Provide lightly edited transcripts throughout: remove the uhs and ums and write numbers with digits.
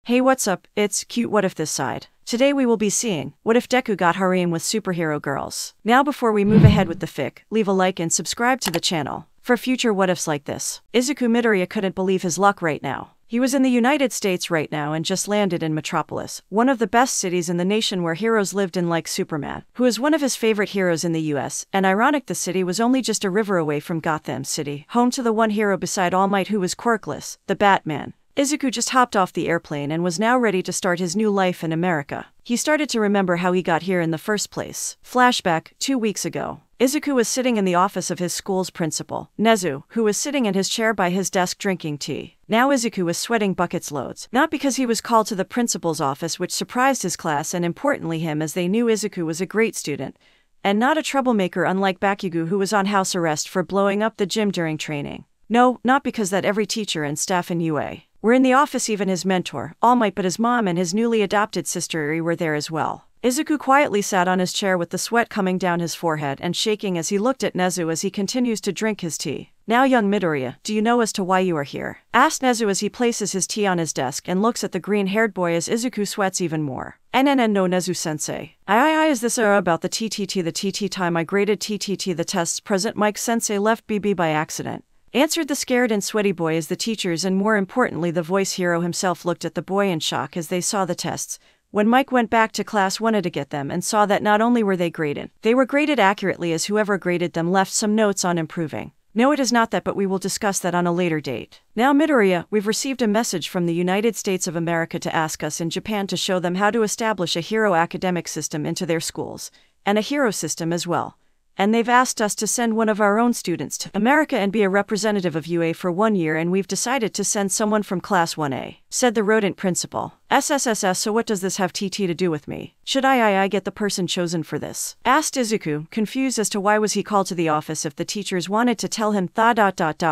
Hey, what's up? It's Cute What If this side. Today we will be seeing, what if Deku got harem with superhero girls? Now before we move ahead with the fic, leave a like and subscribe to the channel for future what ifs like this. Izuku Midoriya couldn't believe his luck right now. He was in the United States right now and just landed in Metropolis, one of the best cities in the nation where heroes lived in, like Superman, who is one of his favorite heroes in the US, and ironic the city was only just a river away from Gotham City, home to the one hero beside All Might who was quirkless, the Batman. Izuku just hopped off the airplane and was now ready to start his new life in America. He started to remember how he got here in the first place. Flashback, 2 weeks ago. Izuku was sitting in the office of his school's principal, Nezu, who was sitting in his chair by his desk drinking tea. Now Izuku was sweating buckets loads, not because he was called to the principal's office, which surprised his class and importantly him, as they knew Izuku was a great student, and not a troublemaker unlike Bakugo, who was on house arrest for blowing up the gym during training. No, not because that every teacher and staff in UA were in the office, even his mentor, All Might, but his mom and his newly adopted sister Eri were there as well. Izuku quietly sat on his chair with the sweat coming down his forehead and shaking as he looked at Nezu as he continues to drink his tea. Now young Midoriya, do you know as to why you are here? Asked Nezu as he places his tea on his desk and looks at the green-haired boy as Izuku sweats even more. No Nezu-sensei. Is this about the TT time I graded TTT the tests present Mike-sensei left BB by accident? Answered the scared and sweaty boy as the teachers and more importantly the voice hero himself looked at the boy in shock as they saw the tests. When Mike went back to class wanted to get them and saw that not only were they were graded accurately, as whoever graded them left some notes on improving. No, it is not that, but we will discuss that on a later date. Now Midoriya, we've received a message from the United States of America to ask us in Japan to show them how to establish a hero academic system into their schools, and a hero system as well. And they've asked us to send one of our own students to America and be a representative of UA for 1 year, and we've decided to send someone from Class 1A, said the rodent principal. SSSS, so what does this have TT to do with me? Should I get the person chosen for this? Asked Izuku, confused as to why was he called to the office if the teachers wanted to tell him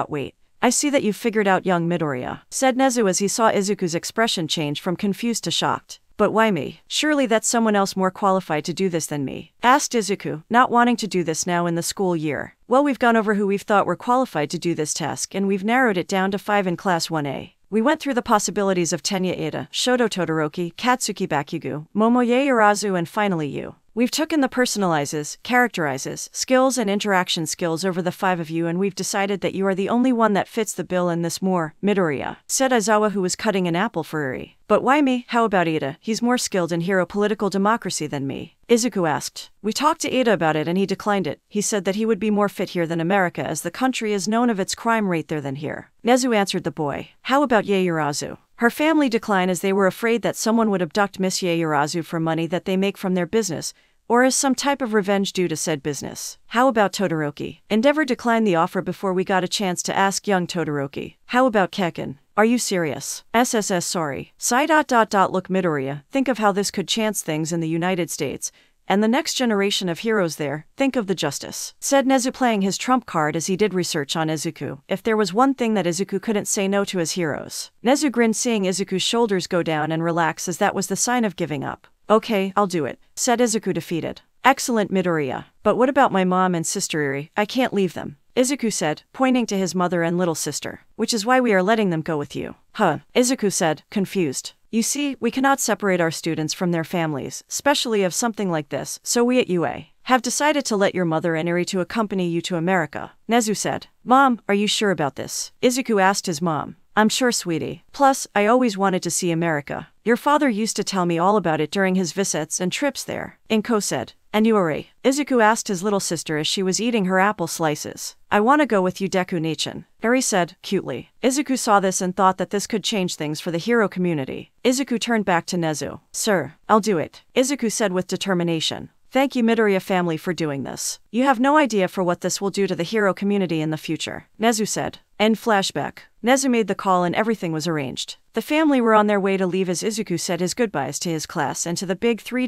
Wait. I see that you've figured out, young Midoriya, said Nezu as he saw Izuku's expression change from confused to shocked. But why me? Surely that's someone else more qualified to do this than me, asked Izuku, not wanting to do this now in the school year. Well, we've gone over who we've thought were qualified to do this task and we've narrowed it down to 5 in Class 1A. We went through the possibilities of Tenya Ida, Shoto Todoroki, Katsuki Bakugo, Momoye Urazu, and finally you. We've taken the personalizes, characterizes, skills and interaction skills over the 5 of you, and we've decided that you are the only one that fits the bill in this more, Midoriya, said Aizawa, who was cutting an apple for Eri. But why me? How about Ida? He's more skilled in hero political democracy than me, Izuku asked. We talked to Ida about it and he declined it. He said that he would be more fit here than America, as the country is known of its crime rate there than here. Nezu answered the boy. How about Yaoyorozu? Her family declined as they were afraid that someone would abduct Miss Yaoyorozu for money that they make from their business, or as some type of revenge due to said business. How about Todoroki? Endeavor declined the offer before we got a chance to ask young Todoroki. How about Kekken? Are you serious? SSS, sorry. Look Midoriya, think of how this could chance things in the United States, and the next generation of heroes there. Think of the justice, said Nezu, playing his trump card as he did research on Izuku. If there was one thing that Izuku couldn't say no to as heroes. Nezu grinned, seeing Izuku's shoulders go down and relax, as that was the sign of giving up. Okay, I'll do it, said Izuku, defeated. Excellent, Midoriya. But what about my mom and sister Eri? I can't leave them, Izuku said, pointing to his mother and little sister. Which is why we are letting them go with you. Huh, Izuku said, confused. You see, we cannot separate our students from their families, especially of something like this, so we at UA have decided to let your mother and Eri to accompany you to America, Nezu said. Mom, are you sure about this? Izuku asked his mom. I'm sure, sweetie. Plus, I always wanted to see America. Your father used to tell me all about it during his visits and trips there, Inko said. And you, Eri? Izuku asked his little sister as she was eating her apple slices. I want to go with you, Deku-nachan, Eri said, cutely. Izuku saw this and thought that this could change things for the hero community. Izuku turned back to Nezu. Sir, I'll do it, Izuku said with determination. Thank you, Midoriya family, for doing this. You have no idea for what this will do to the hero community in the future, Nezu said. End flashback. Nezu made the call and everything was arranged. The family were on their way to leave as Izuku said his goodbyes to his class and to the big 3.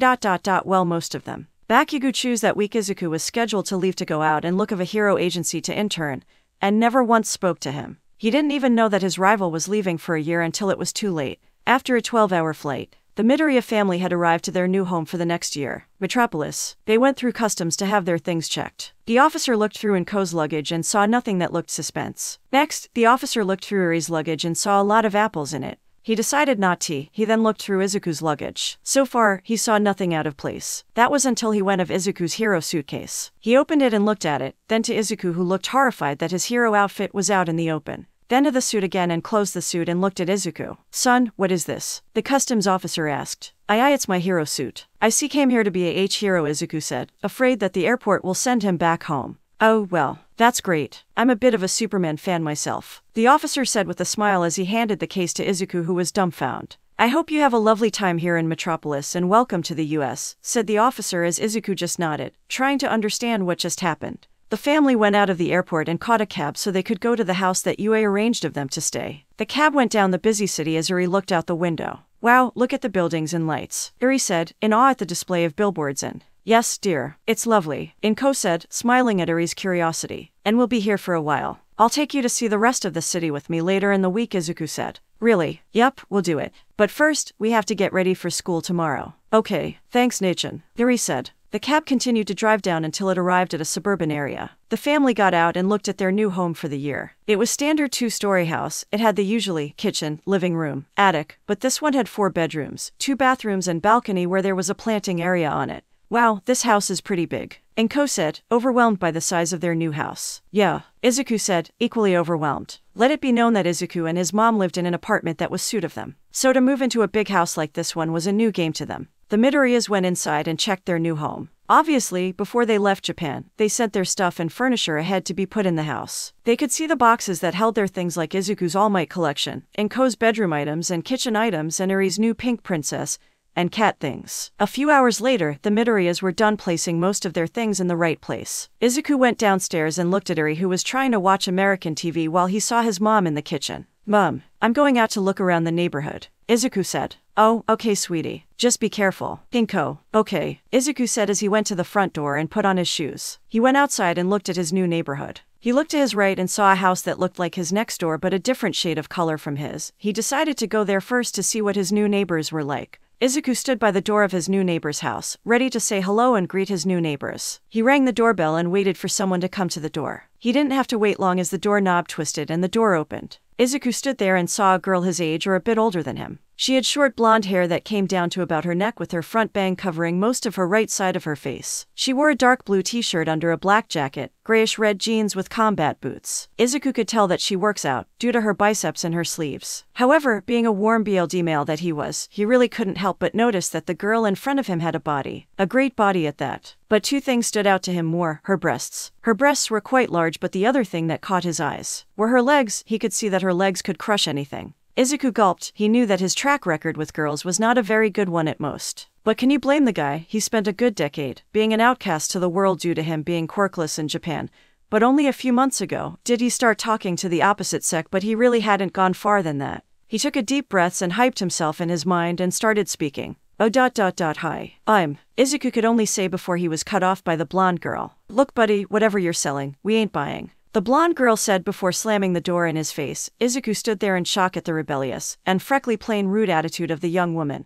Well, most of them. Bakugo chose that week. Izuku was scheduled to leave to go out and look of a hero agency to intern, and never once spoke to him. He didn't even know that his rival was leaving for a year until it was too late. After a 12-hour flight, the Midoriya family had arrived to their new home for the next year, Metropolis. They went through customs to have their things checked. The officer looked through Inko's luggage and saw nothing that looked suspense. Next, the officer looked through Eri's luggage and saw a lot of apples in it. He decided not to. He then looked through Izuku's luggage. So far, he saw nothing out of place. That was until he went of Izuku's hero suitcase. He opened it and looked at it, then to Izuku, who looked horrified that his hero outfit was out in the open. Then to the suit again and closed the suit and looked at Izuku. "Son, what is this?" the customs officer asked. Aye, it's my hero suit. I came here to be a hero," Izuku said, afraid that the airport will send him back home. "Oh, well, that's great. I'm a bit of a Superman fan myself," the officer said with a smile as he handed the case to Izuku, who was dumbfounded. "I hope you have a lovely time here in Metropolis and welcome to the US, said the officer as Izuku just nodded, trying to understand what just happened. The family went out of the airport and caught a cab so they could go to the house that UA arranged of them to stay. The cab went down the busy city as Eri looked out the window. "Wow, look at the buildings and lights," Eri said, in awe at the display of billboards and, "Yes, dear, it's lovely," Inko said, smiling at Eri's curiosity. "And we'll be here for a while. I'll take you to see the rest of the city with me later in the week," Izuku said. "Really? Yep, we'll do it. But first, we have to get ready for school tomorrow." "Okay, thanks, Nachin," Eri said. The cab continued to drive down until it arrived at a suburban area. The family got out and looked at their new home for the year. It was standard 2-story house. It had the usually kitchen, living room, attic, but this one had 4 bedrooms, 2 bathrooms and balcony where there was a planting area on it. "Wow, this house is pretty big," Inko said, overwhelmed by the size of their new house. "Yeah," Izuku said, equally overwhelmed. Let it be known that Izuku and his mom lived in an apartment that was suit of them. So to move into a big house like this one was a new game to them. The Midoriyas went inside and checked their new home. Obviously, before they left Japan, they sent their stuff and furniture ahead to be put in the house. They could see the boxes that held their things like Izuku's All Might collection, Inko's bedroom items and kitchen items, and Eri's new pink princess, and cat things. A few hours later, the Midoriyas were done placing most of their things in the right place. Izuku went downstairs and looked at Eri, who was trying to watch American TV while he saw his mom in the kitchen. "Mom, I'm going out to look around the neighborhood," Izuku said. "Oh, okay, sweetie. Just be careful." Inko, "Okay," Izuku said as he went to the front door and put on his shoes. He went outside and looked at his new neighborhood. He looked to his right and saw a house that looked like his next door but a different shade of color from his. He decided to go there first to see what his new neighbors were like. Izuku stood by the door of his new neighbor's house, ready to say hello and greet his new neighbors. He rang the doorbell and waited for someone to come to the door. He didn't have to wait long as the doorknob twisted and the door opened. Izuku stood there and saw a girl his age or a bit older than him. She had short blonde hair that came down to about her neck with her front bang covering most of her right side of her face. She wore a dark blue t-shirt under a black jacket, grayish-red jeans with combat boots. Izuku could tell that she works out, due to her biceps and her sleeves. However, being a warm BLD male that he was, he really couldn't help but notice that the girl in front of him had a body. A great body at that. But 2 things stood out to him more: her breasts. Her breasts were quite large, but the other thing that caught his eyes were her legs. He could see that her legs could crush anything. Izuku gulped. He knew that his track record with girls was not a very good one at most. But can you blame the guy? He spent a good decade being an outcast to the world due to him being quirkless in Japan. But only a few months ago did he start talking to the opposite sex, but he really hadn't gone far than that. He took a deep breath and hyped himself in his mind and started speaking. "Oh, hi. Izuku could only say before he was cut off by the blonde girl. "Look, buddy, whatever you're selling, we ain't buying," the blonde girl said before slamming the door in his face. Izuku stood there in shock at the rebellious and freckly plain rude attitude of the young woman,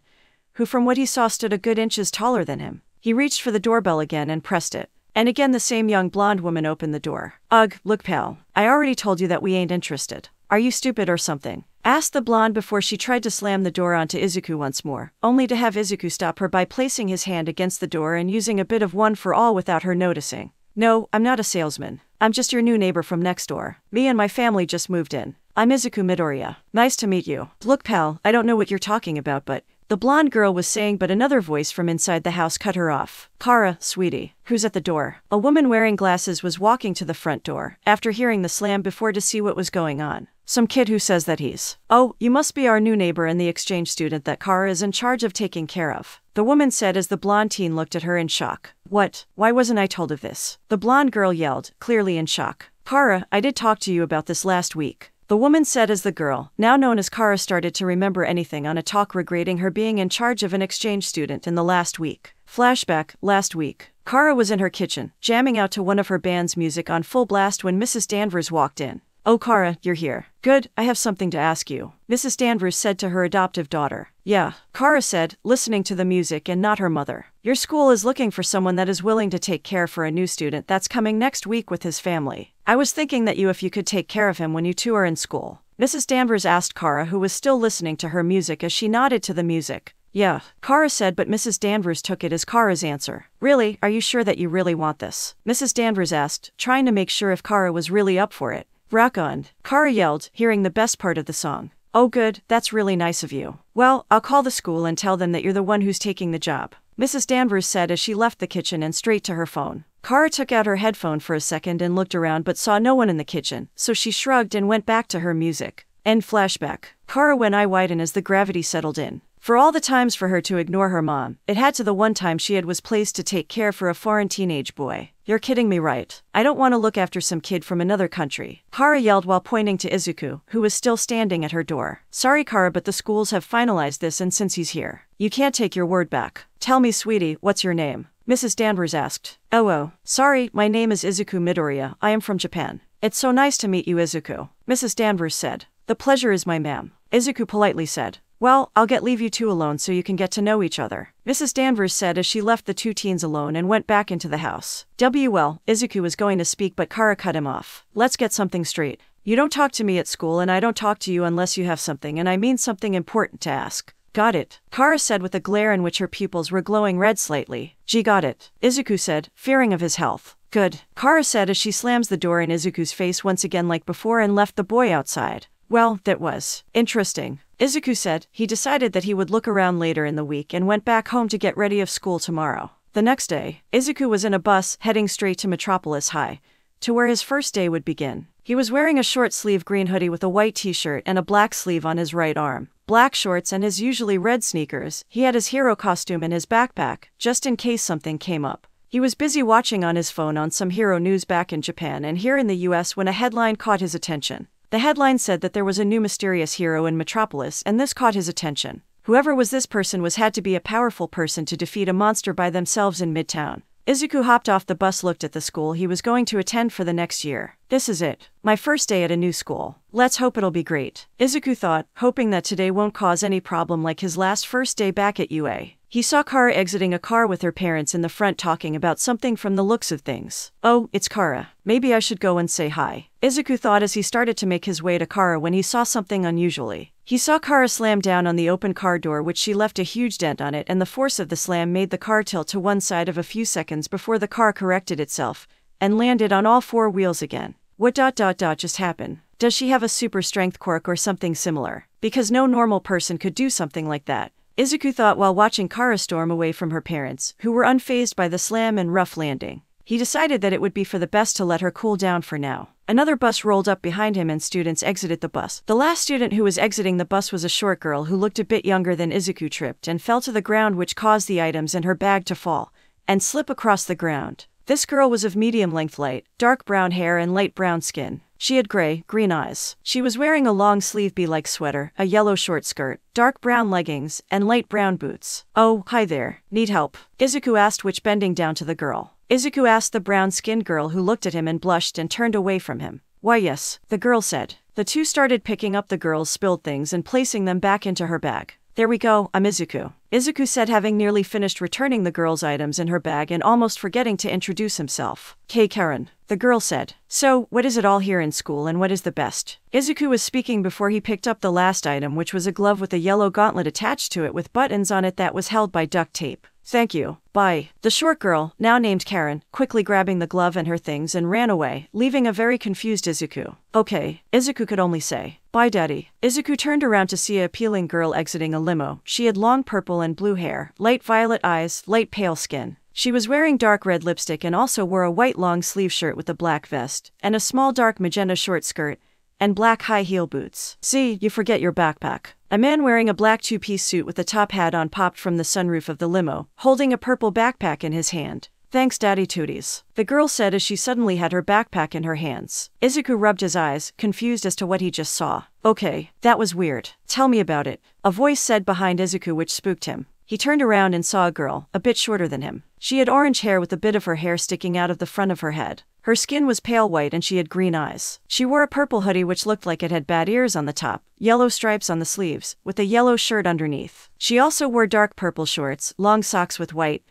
who from what he saw stood a good inches taller than him. He reached for the doorbell again and pressed it. And again the same young blonde woman opened the door. "Ugh, look pal, I already told you that we ain't interested. Are you stupid or something?" asked the blonde before she tried to slam the door onto Izuku once more, only to have Izuku stop her by placing his hand against the door and using a bit of one for all without her noticing. "No, I'm not a salesman. I'm just your new neighbor from next door. Me and my family just moved in. I'm Izuku Midoriya. Nice to meet you." "Look pal, I don't know what you're talking about, but..." the blonde girl was saying, but another voice from inside the house cut her off. "Kara, sweetie, who's at the door?" A woman wearing glasses was walking to the front door, after hearing the slam before to see what was going on. "Some kid who says that he's..." "Oh, you must be our new neighbor and the exchange student that Kara is in charge of taking care of," the woman said as the blonde teen looked at her in shock. "What? Why wasn't I told of this?" the blonde girl yelled, clearly in shock. "Kara, I did talk to you about this last week," the woman said as the girl, now known as Kara, started to remember anything on a talk regarding her being in charge of an exchange student in the last week. Flashback, last week. Kara was in her kitchen, jamming out to one of her band's music on full blast when Mrs. Danvers walked in. "Oh Kara, you're here. Good, I have something to ask you," Mrs. Danvers said to her adoptive daughter. "Yeah," Kara said, listening to the music and not her mother. "Your school is looking for someone that is willing to take care for a new student that's coming next week with his family. I was thinking that if you could take care of him when you two are in school. Mrs. Danvers asked Kara, who was still listening to her music, as she nodded to the music. Yeah, Kara said, but Mrs. Danvers took it as Kara's answer. Really, are you sure that you really want this? Mrs. Danvers asked, trying to make sure if Kara was really up for it. Rock on, Kara yelled, hearing the best part of the song. Oh good, that's really nice of you. Well, I'll call the school and tell them that you're the one who's taking the job, Mrs. Danvers said as she left the kitchen and straight to her phone. Kara took out her headphone for a second and looked around but saw no one in the kitchen, so she shrugged and went back to her music. End flashback. Kara went eye widen as the gravity settled in. For all the times for her to ignore her mom, it had to the one time she was placed to take care for a foreign teenage boy. You're kidding me, right? I don't want to look after some kid from another country, Kara yelled while pointing to Izuku, who was still standing at her door. Sorry Kara, but the schools have finalized this, and since he's here, you can't take your word back. Tell me sweetie, what's your name? Mrs. Danvers asked. Oh, sorry, my name is Izuku Midoriya, I am from Japan. It's so nice to meet you Izuku, Mrs. Danvers said. The pleasure is mine, ma'am, Izuku politely said. Well, I'll leave you two alone so you can get to know each other, Mrs. Danvers said as she left the two teens alone and went back into the house. Well, Izuku was going to speak but Kara cut him off. Let's get something straight. You don't talk to me at school and I don't talk to you unless you have something, and I mean something important to ask. Got it, Kara said with a glare in which her pupils were glowing red slightly. Gee, got it, Izuku said, fearing of his health. Good, Kara said as she slams the door in Izuku's face once again like before and left the boy outside. Well, that was interesting, Izuku said. He decided that he would look around later in the week and went back home to get ready of school tomorrow. The next day, Izuku was in a bus heading straight to Metropolis High, to where his first day would begin. He was wearing a short-sleeve green hoodie with a white t-shirt and a black sleeve on his right arm, black shorts and his usually red sneakers. He had his hero costume in his backpack, just in case something came up. He was busy watching on his phone on some hero news back in Japan and here in the US when a headline caught his attention. The headline said that there was a new mysterious hero in Metropolis, and this caught his attention. Whoever was this person had to be a powerful person to defeat a monster by themselves in Midtown. Izuku hopped off the bus, looked at the school he was going to attend for the next year. This is it. My first day at a new school. Let's hope it'll be great, Izuku thought, hoping that today won't cause any problem like his last first day back at UA. He saw Kara exiting a car with her parents in the front talking about something from the looks of things. Oh, it's Kara. Maybe I should go and say hi, Izuku thought as he started to make his way to Kara when he saw something unusually. He saw Kara slam down on the open car door, which she left a huge dent on it, and the force of the slam made the car tilt to one side of a few seconds before the car corrected itself and landed on all four wheels again. What just happened? Does she have a super strength quirk or something similar? Because no normal person could do something like that, Izuku thought while watching Kara storm away from her parents, who were unfazed by the slam and rough landing. He decided that it would be for the best to let her cool down for now. Another bus rolled up behind him and students exited the bus. The last student who was exiting the bus was a short girl who looked a bit younger than Izuku. Tripped and fell to the ground, which caused the items in her bag to fall and slip across the ground. This girl was of medium-length light, dark brown hair and light brown skin. She had green eyes. She was wearing a long-sleeve bee-like sweater, a yellow short skirt, dark brown leggings, and light brown boots. Oh, hi there. Need help? Izuku asked, which bending down to the girl. Izuku asked the brown-skinned girl, who looked at him and blushed and turned away from him. Why yes, the girl said. The two started picking up the girl's spilled things and placing them back into her bag. There we go, I'm Izuku, Izuku said, having nearly finished returning the girl's items in her bag and almost forgetting to introduce himself. Karen, the girl said. So, what is it all here in school and what is the best? Izuku was speaking before he picked up the last item, which was a glove with a yellow gauntlet attached to it with buttons on it that was held by duct tape. Thank you. Bye. The short girl, now named Karen, quickly grabbing the glove and her things and ran away, leaving a very confused Izuku. Okay, Izuku could only say. Bye daddy. Izuku turned around to see a appealing girl exiting a limo. She had long purple and blue hair, light violet eyes, light pale skin. She was wearing dark red lipstick and also wore a white long-sleeve shirt with a black vest, and a small dark magenta short skirt, and black high-heel boots. See, you forget your backpack. A man wearing a black two-piece suit with a top hat on popped from the sunroof of the limo, holding a purple backpack in his hand. Thanks Daddy Tooties, the girl said as she suddenly had her backpack in her hands. Izuku rubbed his eyes, confused as to what he just saw. Okay, that was weird. Tell me about it, a voice said behind Izuku, which spooked him. He turned around and saw a girl, a bit shorter than him. She had orange hair with a bit of her hair sticking out of the front of her head. Her skin was pale white and she had green eyes. She wore a purple hoodie which looked like it had bad ears on the top, yellow stripes on the sleeves, with a yellow shirt underneath. She also wore dark purple shorts, long socks with white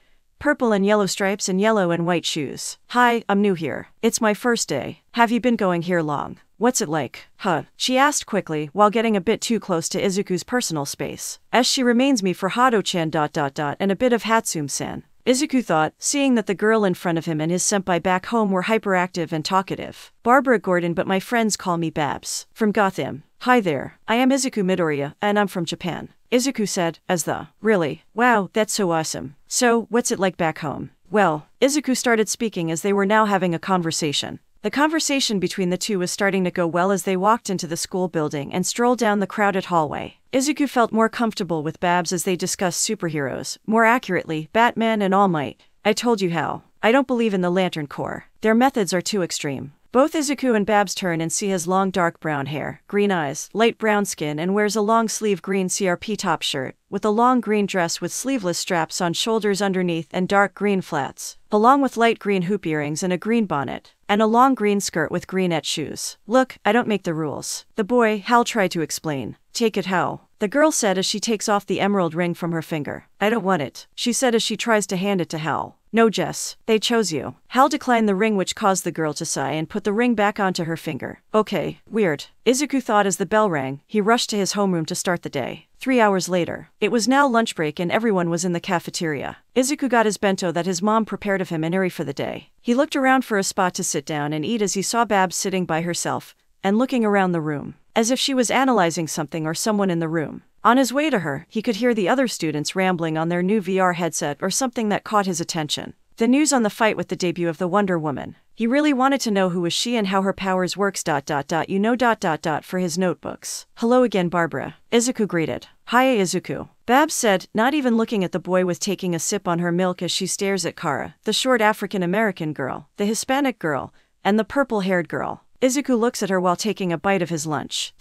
purple and yellow stripes and yellow and white shoes. Hi, I'm new here. It's my first day. Have you been going here long? What's it like? Huh? She asked quickly, while getting a bit too close to Izuku's personal space. As she reminds me for Hado-chan ... and a bit of Hatsum-san. Izuku thought, seeing that the girl in front of him and his senpai back home were hyperactive and talkative. Barbara Gordon, but my friends call me Babs. From Gotham. Hi there, I am Izuku Midoriya, and I'm from Japan. Izuku said, really? Wow, that's so awesome. So, what's it like back home? Well, Izuku started speaking as they were now having a conversation. The conversation between the two was starting to go well as they walked into the school building and strolled down the crowded hallway. Izuku felt more comfortable with Babs as they discussed superheroes, more accurately, Batman and All Might. I told you how. I don't believe in the Lantern Corps. Their methods are too extreme. Both Izuku and Babs turn and see his long dark brown hair, green eyes, light brown skin, and wears a long-sleeve green CRP top shirt, with a long green dress with sleeveless straps on shoulders underneath and dark green flats, along with light green hoop earrings and a green bonnet, and a long green skirt with greenette shoes. Look, I don't make the rules. The boy, Hal, tried to explain. Take it how? The girl said as she takes off the emerald ring from her finger. I don't want it, she said as she tries to hand it to Hal. No, Jess, they chose you. Hal declined the ring, which caused the girl to sigh and put the ring back onto her finger. Okay, weird. Izuku thought as the bell rang. He rushed to his homeroom to start the day. 3 hours later. It was now lunch break and everyone was in the cafeteria. Izuku got his bento that his mom prepared of him and Eri for the day. He looked around for a spot to sit down and eat as he saw Babs sitting by herself and looking around the room, as if she was analyzing something or someone in the room. On his way to her, he could hear the other students rambling on their new VR headset or something that caught his attention. The news on the fight with the debut of the Wonder Woman. He really wanted to know who was she and how her powers works ... for his notebooks. Hello again, Barbara. Izuku greeted. Hi, Izuku. Babs said, not even looking at the boy with taking a sip on her milk as she stares at Kara, the short African-American girl, the Hispanic girl, and the purple-haired girl. Izuku looks at her while taking a bite of his lunch.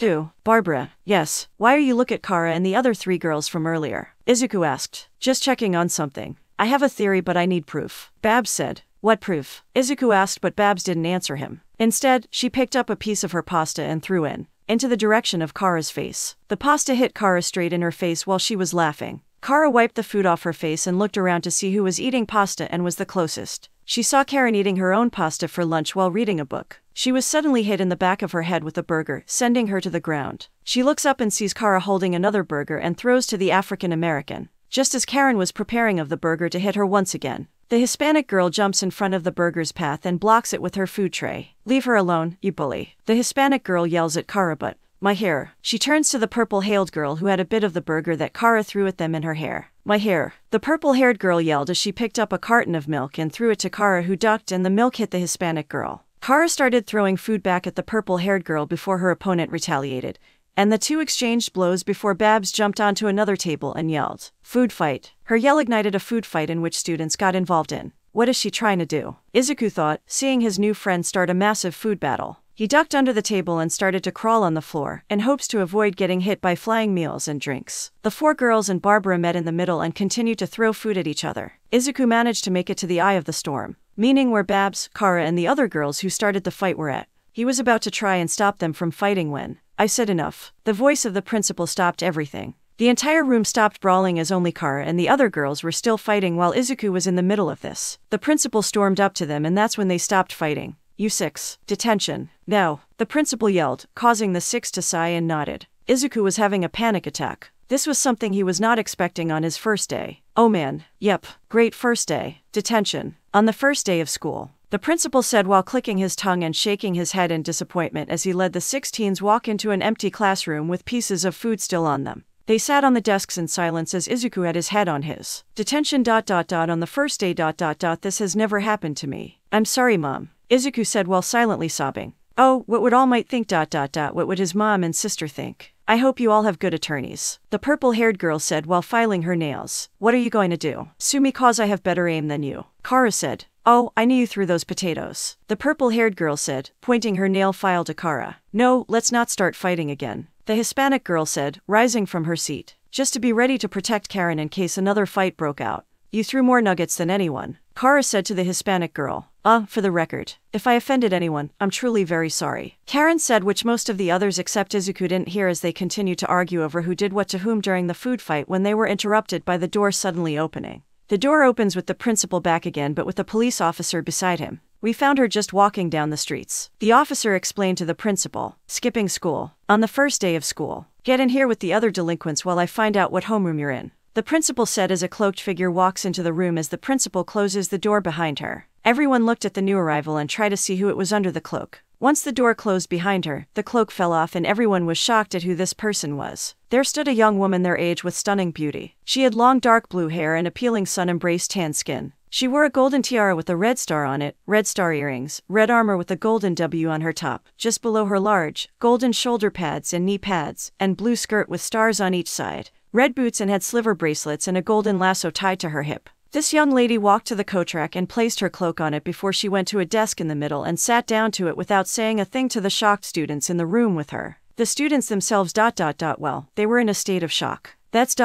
Barbara. Yes. Why are you look at Kara and the other 3 girls from earlier? Izuku asked. Just checking on something. I have a theory, but I need proof. Babs said. What proof? Izuku asked, but Babs didn't answer him. Instead, she picked up a piece of her pasta and threw into the direction of Kara's face. The pasta hit Kara straight in her face while she was laughing. Kara wiped the food off her face and looked around to see who was eating pasta and was the closest. She saw Karen eating her own pasta for lunch while reading a book. She was suddenly hit in the back of her head with a burger, sending her to the ground. She looks up and sees Kara holding another burger and throws to the African American, just as Karen was preparing of the burger to hit her once again. The Hispanic girl jumps in front of the burger's path and blocks it with her food tray. Leave her alone, you bully. The Hispanic girl yells at Kara, but my hair. She turns to the purple-haired girl who had a bit of the burger that Kara threw at them in her hair. My hair. The purple-haired girl yelled as she picked up a carton of milk and threw it to Kara, who ducked, and the milk hit the Hispanic girl. Kara started throwing food back at the purple-haired girl before her opponent retaliated, and the two exchanged blows before Babs jumped onto another table and yelled, "Food fight." Her yell ignited a food fight in which students got involved in. What is she trying to do? Izuku thought, seeing his new friend start a massive food battle. He ducked under the table and started to crawl on the floor, in hopes to avoid getting hit by flying meals and drinks. The 4 girls and Barbara met in the middle and continued to throw food at each other. Izuku managed to make it to the eye of the storm, meaning where Babs, Kara, and the other girls who started the fight were at. He was about to try and stop them from fighting when, I said enough. The voice of the principal stopped everything. The entire room stopped brawling as only Kara and the other girls were still fighting while Izuku was in the middle of this. The principal stormed up to them and that's when they stopped fighting. You 6. Detention. Now, the principal yelled, causing the 6 to sigh and nodded. Izuku was having a panic attack. This was something he was not expecting on his first day. Oh man. Yep. Great first day. Detention. On the first day of school. The principal said while clicking his tongue and shaking his head in disappointment as he led the 6 teens walk into an empty classroom with pieces of food still on them. They sat on the desks in silence as Izuku had his head on his. Detention ... on the first day ... This has never happened to me. I'm sorry, Mom. Izuku said while silently sobbing. Oh, what would All Might think ... What would his mom and sister think? I hope you all have good attorneys. The purple-haired girl said while filing her nails. What are you going to do? Sue me cause I have better aim than you. Kara said. Oh, I knew you threw those potatoes. The purple-haired girl said, pointing her nail file to Kara. No, let's not start fighting again. The Hispanic girl said, rising from her seat. Just to be ready to protect Karen in case another fight broke out. You threw more nuggets than anyone. Kara said to the Hispanic girl. For the record, if I offended anyone, I'm truly very sorry. Karen said, which most of the others except Izuku didn't hear as they continued to argue over who did what to whom during the food fight when they were interrupted by the door suddenly opening. The door opens with the principal back again but with a police officer beside him. We found her just walking down the streets. The officer explained to the principal, skipping school. On the first day of school. Get in here with the other delinquents while I find out what homeroom you're in. The principal said as a cloaked figure walks into the room as the principal closes the door behind her. Everyone looked at the new arrival and tried to see who it was under the cloak. Once the door closed behind her, the cloak fell off and everyone was shocked at who this person was. There stood a young woman their age with stunning beauty. She had long dark blue hair and appealing sun-embraced tan skin. She wore a golden tiara with a red star on it, red star earrings, red armor with a golden W on her top, just below her large, golden shoulder pads and knee pads, and blue skirt with stars on each side, red boots and had sliver bracelets and a golden lasso tied to her hip. This young lady walked to the coat rack and placed her cloak on it before she went to a desk in the middle and sat down to it without saying a thing to the shocked students in the room with her. The students themselves well, they were in a state of shock. That's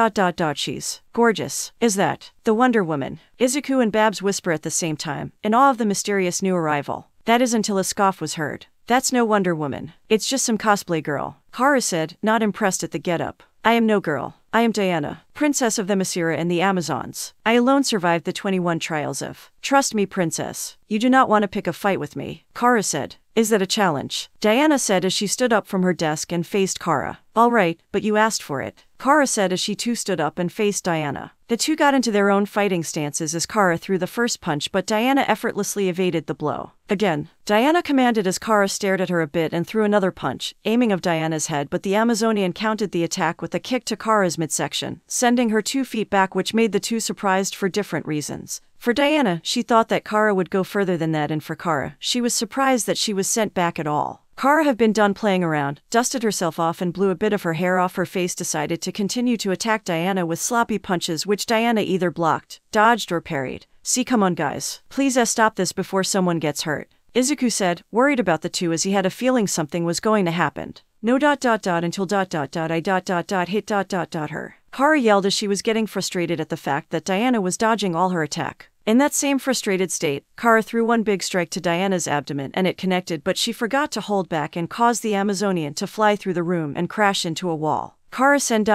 she's gorgeous. Is that the Wonder Woman? Izuku and Babs whisper at the same time, in awe of the mysterious new arrival. That is until a scoff was heard. That's no Wonder Woman. It's just some cosplay girl. Kara said, not impressed at the getup. I am no girl. I am Diana, princess of the Masira and the Amazons. I alone survived the 21 trials of. Trust me, princess. You do not want to pick a fight with me, Kara said. Is that a challenge? Diana said as she stood up from her desk and faced Kara. All right, but you asked for it. Kara said as she too stood up and faced Diana. The two got into their own fighting stances as Kara threw the first punch but Diana effortlessly evaded the blow. Again, Diana commanded as Kara stared at her a bit and threw another punch, aiming of Diana's head but the Amazonian countered the attack with a kick to Kara's midsection, sending her 2 feet back which made the two surprised for different reasons. For Diana, she thought that Kara would go further than that and for Kara, she was surprised that she was sent back at all. Kara had been done playing around, dusted herself off and blew a bit of her hair off her face decided to continue to attack Diana with sloppy punches which Diana either blocked, dodged or parried. See, come on guys. Please stop this before someone gets hurt. Izuku said, worried about the two as he had a feeling something was going to happen. No until I hit her. Kara yelled as she was getting frustrated at the fact that Diana was dodging all her attack. In that same frustrated state, Kara threw one big strike to Diana's abdomen and it connected but she forgot to hold back and caused the Amazonian to fly through the room and crash into a wall. Kara said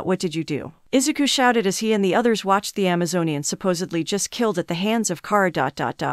what did you do? Izuku shouted as he and the others watched the Amazonian supposedly just killed at the hands of Kara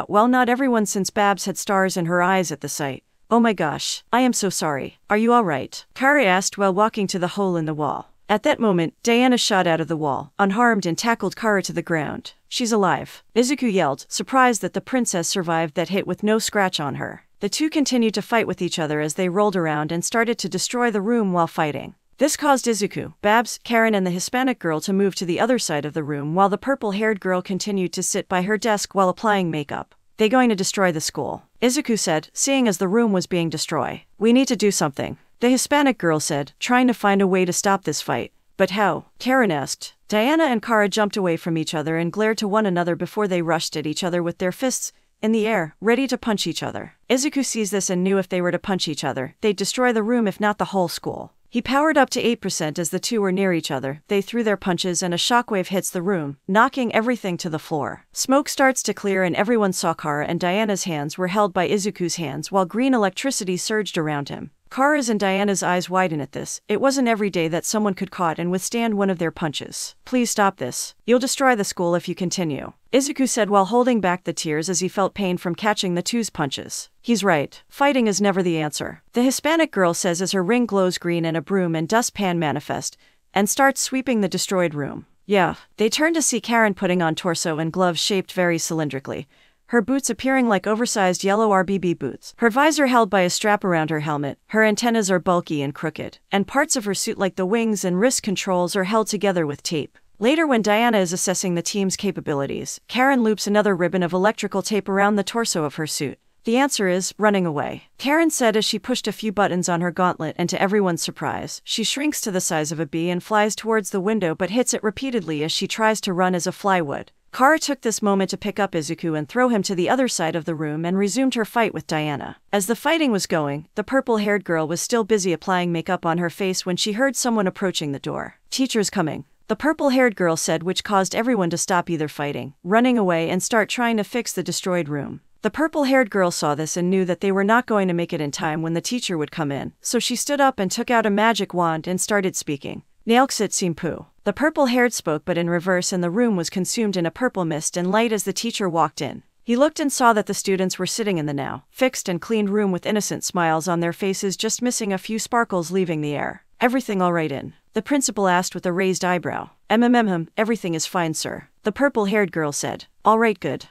Well, not everyone since Babs had stars in her eyes at the sight. Oh my gosh, I am so sorry. Are you alright? Kara asked while walking to the hole in the wall. At that moment, Diana shot out of the wall, unharmed and tackled Kara to the ground. She's alive. Izuku yelled, surprised that the princess survived that hit with no scratch on her. The two continued to fight with each other as they rolled around and started to destroy the room while fighting. This caused Izuku, Babs, Karen and the Hispanic girl to move to the other side of the room while the purple-haired girl continued to sit by her desk while applying makeup. They going to destroy the school? Izuku said, seeing as the room was being destroyed. We need to do something. The Hispanic girl said, trying to find a way to stop this fight. But how? Karen asked. Diana and Kara jumped away from each other and glared to one another before they rushed at each other with their fists in the air, ready to punch each other. Izuku sees this and knew if they were to punch each other, they'd destroy the room if not the whole school. He powered up to 8% as the two were near each other. They threw their punches and a shockwave hits the room, knocking everything to the floor. Smoke starts to clear and everyone saw Kara and Diana's hands were held by Izuku's hands while green electricity surged around him. Kara's and Diana's eyes widen at this. It wasn't every day that someone could caught and withstand one of their punches. Please stop this. You'll destroy the school if you continue. Izuku said while holding back the tears as he felt pain from catching the two's punches. He's right. Fighting is never the answer. The Hispanic girl says as her ring glows green and a broom and dustpan manifest, and starts sweeping the destroyed room. Yeah. They turn to see Karen putting on torso and gloves shaped very cylindrically. Her boots appearing like oversized yellow RBB boots. Her visor held by a strap around her helmet. Her antennas are bulky and crooked, and parts of her suit like the wings and wrist controls are held together with tape. Later when Diana is assessing the team's capabilities, Karen loops another ribbon of electrical tape around the torso of her suit. The answer is, running away. Karen said as she pushed a few buttons on her gauntlet and to everyone's surprise, she shrinks to the size of a bee and flies towards the window but hits it repeatedly as she tries to run as a fly would. Kara took this moment to pick up Izuku and throw him to the other side of the room and resumed her fight with Diana. As the fighting was going, the purple-haired girl was still busy applying makeup on her face when she heard someone approaching the door. Teacher's coming. The purple-haired girl said, which caused everyone to stop either fighting, running away and start trying to fix the destroyed room. The purple-haired girl saw this and knew that they were not going to make it in time when the teacher would come in, so she stood up and took out a magic wand and started speaking. Nailxit Simpu. The purple-haired spoke but in reverse, and the room was consumed in a purple mist and light as the teacher walked in. He looked and saw that the students were sitting in the now fixed and cleaned room with innocent smiles on their faces, just missing a few sparkles leaving the air. Everything all right in? The principal asked with a raised eyebrow. Everything is fine, sir. The purple-haired girl said. All right, good.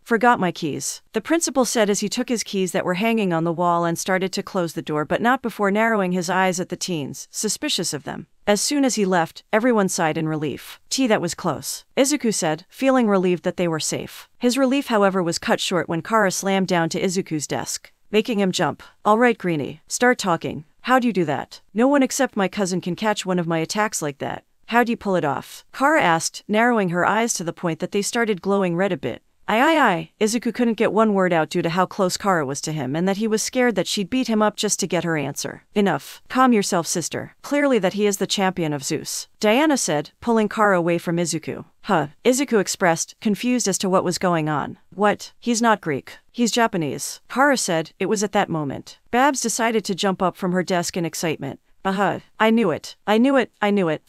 Forgot my keys. The principal said as he took his keys that were hanging on the wall and started to close the door, but not before narrowing his eyes at the teens, suspicious of them. As soon as he left, everyone sighed in relief. That was close, Izuku said, feeling relieved that they were safe. His relief, however, was cut short when Kara slammed down to Izuku's desk, making him jump. All right, Greenie, start talking. How'd you do that? No one except my cousin can catch one of my attacks like that. How'd you pull it off? Kara asked, narrowing her eyes to the point that they started glowing red a bit. Izuku couldn't get one word out due to how close Kara was to him and that he was scared that she'd beat him up just to get her answer. Enough. Calm yourself, sister. Clearly that he is the champion of Zeus, Diana said, pulling Kara away from Izuku. Izuku expressed, confused as to what was going on. What? He's not Greek. He's Japanese, Kara said. It was at that moment Babs decided to jump up from her desk in excitement. I knew it. I knew it,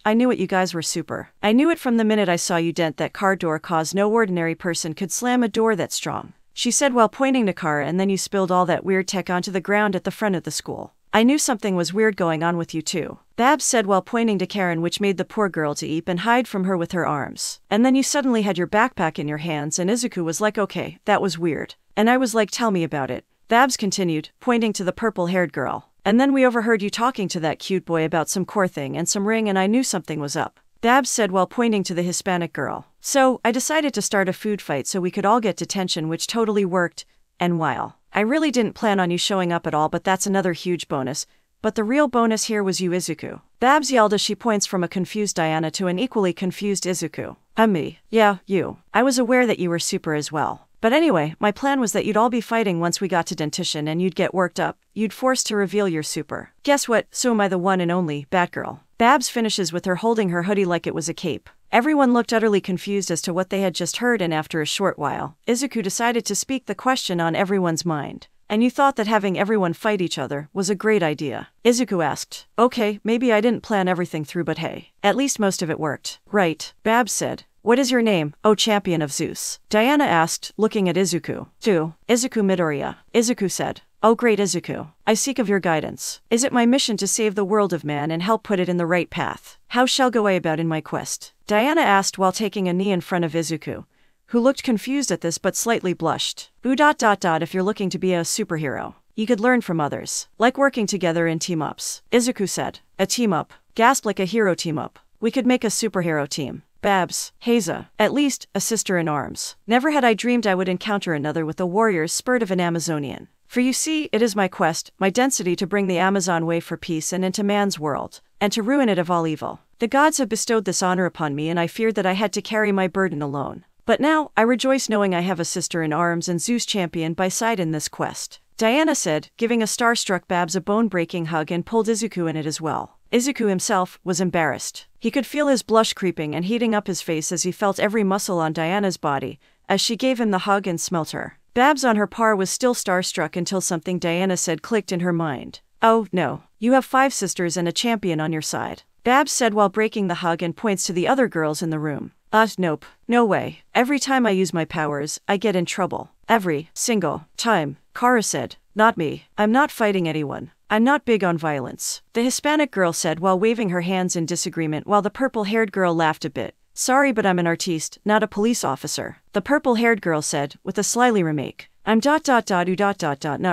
you guys were super. I knew it from the minute I saw you dent that car door, cause no ordinary person could slam a door that strong, she said while pointing to Kara, and then you spilled all that weird tech onto the ground at the front of the school. I knew something was weird going on with you too, Babs said while pointing to Karen, which made the poor girl to eep and hide from her with her arms. And then you suddenly had your backpack in your hands, and Izuku was like, okay, that was weird. And I was like, tell me about it. Babs continued, pointing to the purple-haired girl. And then we overheard you talking to that cute boy about some core thing and some ring, and I knew something was up, Babs said while pointing to the Hispanic girl. So, I decided to start a food fight so we could all get detention, which totally worked. And while I really didn't plan on you showing up at all, but that's another huge bonus. But the real bonus here was you, Izuku, Babs yelled as she points from a confused Diana to an equally confused Izuku. Me. Yeah, you. I was aware that you were super as well. But anyway, my plan was that you'd all be fighting once we got to dentition, and you'd get worked up. You'd forced to reveal your super. Guess what? So am I, the one and only Batgirl. Babs finishes with her holding her hoodie like it was a cape. Everyone looked utterly confused as to what they had just heard, and after a short while, Izuku decided to speak the question on everyone's mind. And you thought that having everyone fight each other was a great idea? Izuku asked. Okay, maybe I didn't plan everything through, but hey, at least most of it worked. Right, Babs said. What is your name, oh champion of Zeus? Diana asked, looking at Izuku. Izuku Midoriya, Izuku said. Oh great, Izuku. I seek of your guidance. Is it my mission to save the world of man and help put it in the right path? How shall go I about in my quest? Diana asked while taking a knee in front of Izuku, who looked confused at this but slightly blushed. If you're looking to be a superhero, you could learn from others, like working together in team-ups, Izuku said. A team-up? Gasped like a hero team-up. We could make a superhero team. Babs, Haza, at least, a sister in arms. Never had I dreamed I would encounter another with the warrior's spirit of an Amazonian. For you see, it is my quest, my density, to bring the Amazon way for peace and into man's world, and to ruin it of all evil. The gods have bestowed this honor upon me, and I feared that I had to carry my burden alone. But now, I rejoice knowing I have a sister in arms and Zeus champion by side in this quest, Diana said, giving a starstruck Babs a bone-breaking hug and pulled Izuku in it as well. Izuku himself was embarrassed. He could feel his blush creeping and heating up his face as he felt every muscle on Diana's body, as she gave him the hug and smelt her. Babs on her par was still starstruck until something Diana said clicked in her mind. Oh, no. You have 5 sisters and a champion on your side, Babs said while breaking the hug and points to the other girls in the room. Nope. No way. Every time I use my powers, I get in trouble. Every single time, Kara said. Not me. I'm not fighting anyone. I'm not big on violence, the Hispanic girl said while waving her hands in disagreement, while the purple-haired girl laughed a bit. Sorry, but I'm an artiste, not a police officer, the purple-haired girl said, with a slyly remake. I'm not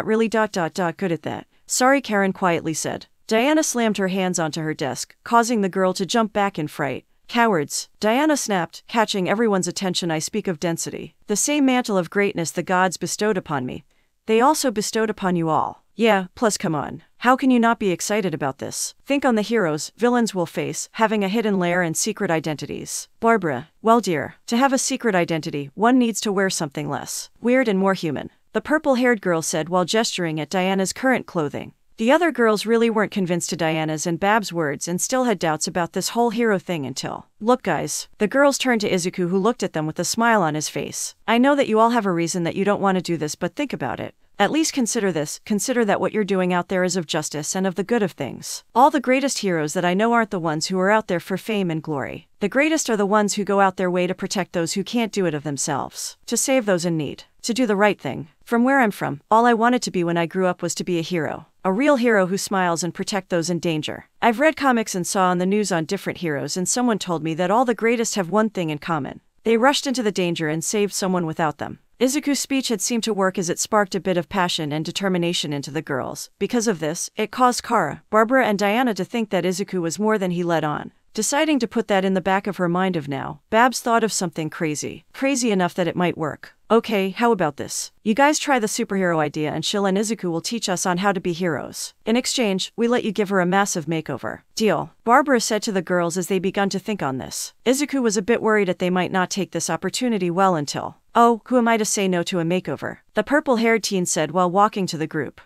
really good at that. Sorry, Karen quietly said. Diana slammed her hands onto her desk, causing the girl to jump back in fright. Cowards, Diana snapped, catching everyone's attention. I speak of density. The same mantle of greatness the gods bestowed upon me, they also bestowed upon you all. Yeah, plus come on. How can you not be excited about this? Think on the heroes villains will face, having a hidden lair and secret identities. Barbara, well dear, to have a secret identity, one needs to wear something less weird and more human, the purple-haired girl said while gesturing at Diana's current clothing. The other girls really weren't convinced to Diana's and Bab's words and still had doubts about this whole hero thing until, look guys, the girls turned to Izuku, who looked at them with a smile on his face. I know that you all have a reason that you don't want to do this, but think about it. At least consider this, consider that what you're doing out there is of justice and of the good of things. All the greatest heroes that I know aren't the ones who are out there for fame and glory. The greatest are the ones who go out their way to protect those who can't do it of themselves, to save those in need, to do the right thing. From where I'm from, all I wanted to be when I grew up was to be a hero. A real hero who smiles and protect those in danger. I've read comics and saw on the news on different heroes, and someone told me that all the greatest have one thing in common. They rushed into the danger and saved someone without them. Izuku's speech had seemed to work as it sparked a bit of passion and determination into the girls. Because of this, it caused Kara, Barbara and Diana to think that Izuku was more than he let on. Deciding to put that in the back of her mind of now, Babs thought of something crazy enough that it might work. Okay, how about this? You guys try the superhero idea and Shill and Izuku will teach us on how to be heroes. In exchange, we let you give her a massive makeover. Deal, Barbara said to the girls as they begun to think on this. Izuku was a bit worried that they might not take this opportunity well until, oh, who am I to say no to a makeover? The purple-haired teen said while walking to the group.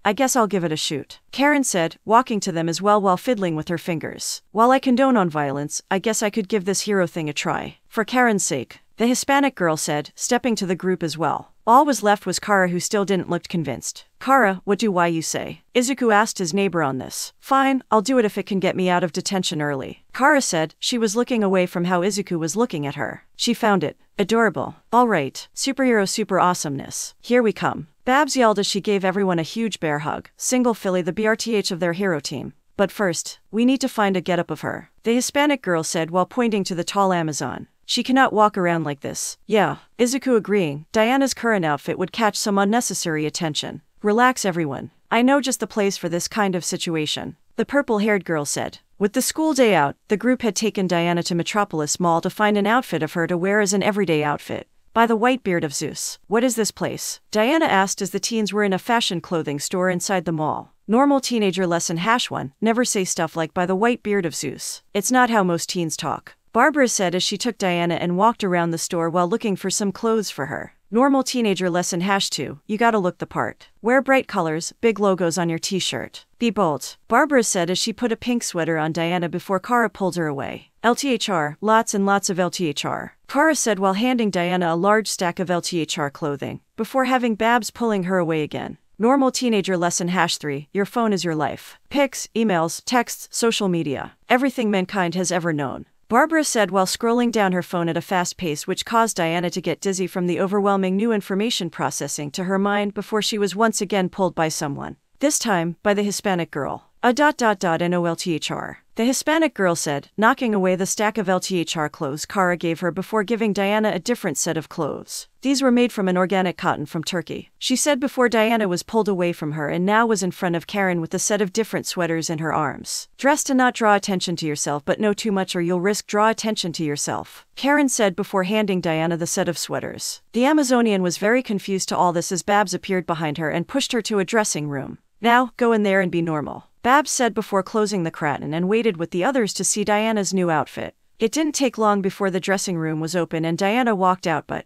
I guess I'll give it a shoot. Karen said, walking to them as well while fiddling with her fingers. While I condone on violence, I guess I could give this hero thing a try. For Karen's sake. The Hispanic girl said, stepping to the group as well. All was left was Kara, who still didn't look convinced. Kara, what do you say? Izuku asked his neighbor on this. Fine, I'll do it if it can get me out of detention early. Kara said. She was looking away from how Izuku was looking at her. She found it adorable. Alright, superhero super awesomeness. Here we come. Babs yelled as she gave everyone a huge bear hug. Single Philly, the BRTH of their hero team. But first, we need to find a getup of her. The Hispanic girl said while pointing to the tall Amazon. She cannot walk around like this. Yeah, Izuku agreeing. Diana's current outfit would catch some unnecessary attention. Relax everyone. I know just the place for this kind of situation. The purple-haired girl said. With the school day out, the group had taken Diana to Metropolis Mall to find an outfit of her to wear as an everyday outfit. By the White Beard of Zeus. What is this place? Diana asked as the teens were in a fashion clothing store inside the mall. Normal teenager lesson #1, never say stuff like by the White Beard of Zeus. It's not how most teens talk. Barbara said as she took Diana and walked around the store while looking for some clothes for her. Normal teenager lesson #2, you gotta look the part. Wear bright colors, big logos on your t-shirt. Be bold. Barbara said as she put a pink sweater on Diana before Kara pulled her away. LTHR, lots and lots of LTHR. Kara said while handing Diana a large stack of LTHR clothing, before having Babs pulling her away again. Normal teenager lesson #3, your phone is your life. Pics, emails, texts, social media. Everything mankind has ever known. Barbara said while scrolling down her phone at a fast pace, which caused Diana to get dizzy from the overwhelming new information processing to her mind before she was once again pulled by someone. This time, by the Hispanic girl. NOLTHR. The Hispanic girl said, knocking away the stack of LTHR clothes Kara gave her before giving Diana a different set of clothes. These were made from an organic cotton from Turkey. She said before Diana was pulled away from her and now was in front of Karen with a set of different sweaters in her arms. Dress to not draw attention to yourself, but know too much or you'll risk draw attention to yourself. Karen said before handing Diana the set of sweaters. The Amazonian was very confused to all this as Babs appeared behind her and pushed her to a dressing room. Now, go in there and be normal. Babs said before closing the curtain and waited with the others to see Diana's new outfit. It didn't take long before the dressing room was open and Diana walked out, but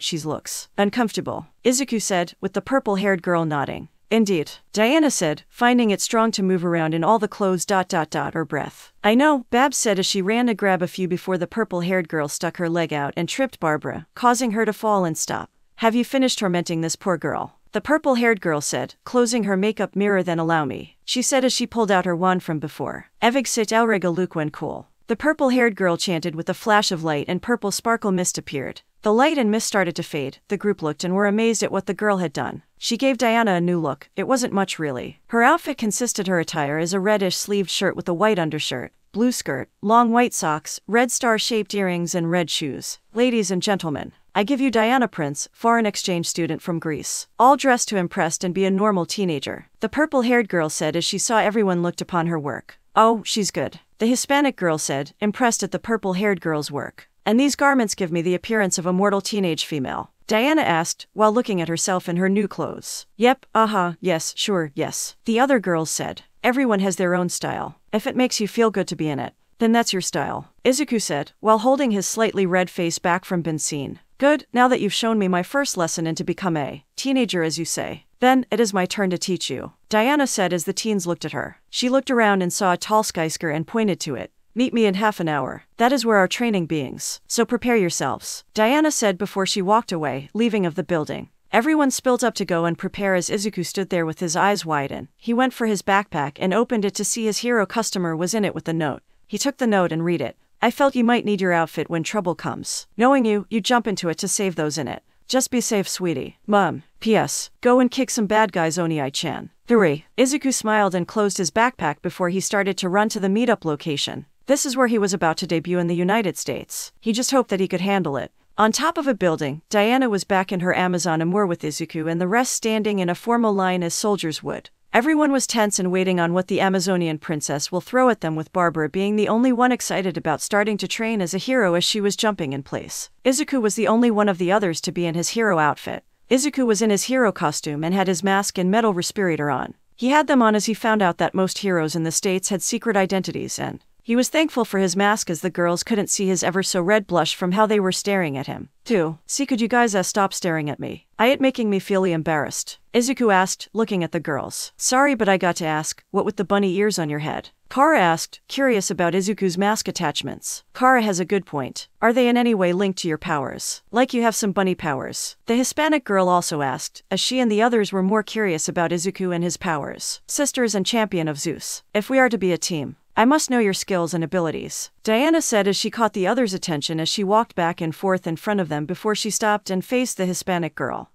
she looks uncomfortable, Izuku said, with the purple-haired girl nodding. Indeed, Diana said, finding it strong to move around in all the clothes her breath. I know, Babs said as she ran to grab a few before the purple-haired girl stuck her leg out and tripped Barbara, causing her to fall and stop. Have you finished tormenting this poor girl? The purple-haired girl said, closing her makeup mirror. Then allow me, she said as she pulled out her wand from before. Evig Elrega Luke when cool. The purple-haired girl chanted with a flash of light and purple sparkle mist appeared. The light and mist started to fade. The group looked and were amazed at what the girl had done. She gave Diana a new look. It wasn't much really. Her outfit consisted her attire as a reddish sleeved shirt with a white undershirt, blue skirt, long white socks, red star-shaped earrings and red shoes. Ladies and gentlemen, I give you Diana Prince, foreign exchange student from Greece. All dressed to impress and be a normal teenager. The purple-haired girl said as she saw everyone looked upon her work. Oh, she's good. The Hispanic girl said, impressed at the purple-haired girl's work. And these garments give me the appearance of a mortal teenage female. Diana asked, while looking at herself in her new clothes. Yep, yes, sure, yes. The other girls said. Everyone has their own style. If it makes you feel good to be in it, then that's your style. Izuku said, while holding his slightly red face back from being seen. Good, now that you've shown me my first lesson in to become a teenager as you say, then it is my turn to teach you. Diana said as the teens looked at her. She looked around and saw a tall skyscraper and pointed to it. Meet me in half an hour. That is where our training begins. So prepare yourselves. Diana said before she walked away, leaving of the building. Everyone spilled up to go and prepare as Izuku stood there with his eyes widen. He went for his backpack and opened it to see his hero customer was in it with the note. He took the note and read it. I felt you might need your outfit when trouble comes. Knowing you jump into it to save those in it. Just be safe, sweetie. Mom. P.S. Go and kick some bad guys, Oniai-chan. Hurry. Izuku smiled and closed his backpack before he started to run to the meetup location. This is where he was about to debut in the United States. He just hoped that he could handle it. On top of a building, Diana was back in her Amazon amour with Izuku and the rest standing in a formal line as soldiers would. Everyone was tense and waiting on what the Amazonian princess will throw at them, with Barbara being the only one excited about starting to train as a hero as she was jumping in place. Izuku was the only one of the others to be in his hero outfit. Izuku was in his hero costume and had his mask and metal respirator on. He had them on as he found out that most heroes in the States had secret identities, and he was thankful for his mask as the girls couldn't see his ever-so-red blush from how they were staring at him. Could you guys stop staring at me? It making me feel embarrassed. Izuku asked, looking at the girls. Sorry, but I got to ask, what with the bunny ears on your head? Kara asked, curious about Izuku's mask attachments. Kara has a good point. Are they in any way linked to your powers? Like you have some bunny powers? The Hispanic girl also asked, as she and the others were more curious about Izuku and his powers. Sisters and champion of Zeus. If we are to be a team, I must know your skills and abilities, Diana said as she caught the others' attention as she walked back and forth in front of them before she stopped and faced the Hispanic girl.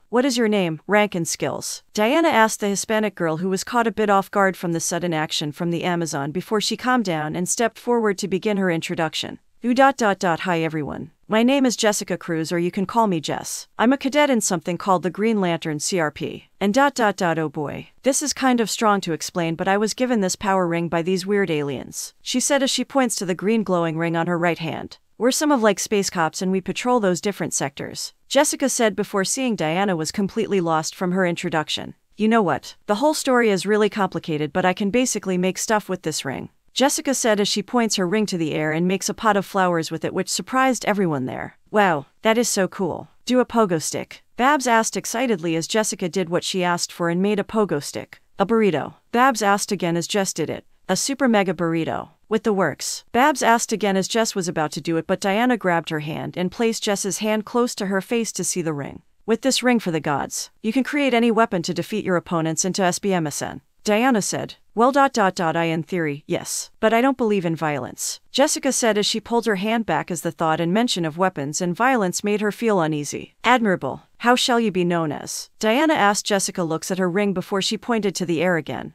What is your name, rank and skills? Diana asked the Hispanic girl, who was caught a bit off guard from the sudden action from the Amazon, before she calmed down and stepped forward to begin her introduction. Hi everyone. My name is Jessica Cruz, or you can call me Jess. I'm a cadet in something called the Green Lantern CRP. And oh boy. This is kind of strong to explain, but I was given this power ring by these weird aliens, she said as she points to the green glowing ring on her right hand. We're some of like space cops and we patrol those different sectors, Jessica said before seeing Diana was completely lost from her introduction. You know what? The whole story is really complicated, but I can basically make stuff with this ring, Jessica said as she points her ring to the air and makes a pot of flowers with it, which surprised everyone there. Wow, that is so cool. Do a pogo stick? Babs asked excitedly as Jessica did what she asked for and made a pogo stick. A burrito? Babs asked again as Jess did it. A super mega burrito. With the works? Babs asked again as Jess was about to do it, but Diana grabbed her hand and placed Jess's hand close to her face to see the ring. With this ring for the gods, you can create any weapon to defeat your opponents into SBMSN, Diana said. Well, I in theory, yes. But I don't believe in violence, Jessica said as she pulled her hand back as the thought and mention of weapons and violence made her feel uneasy. Admirable. How shall you be known as? Diana asked. Jessica looks at her ring before she pointed to the air again.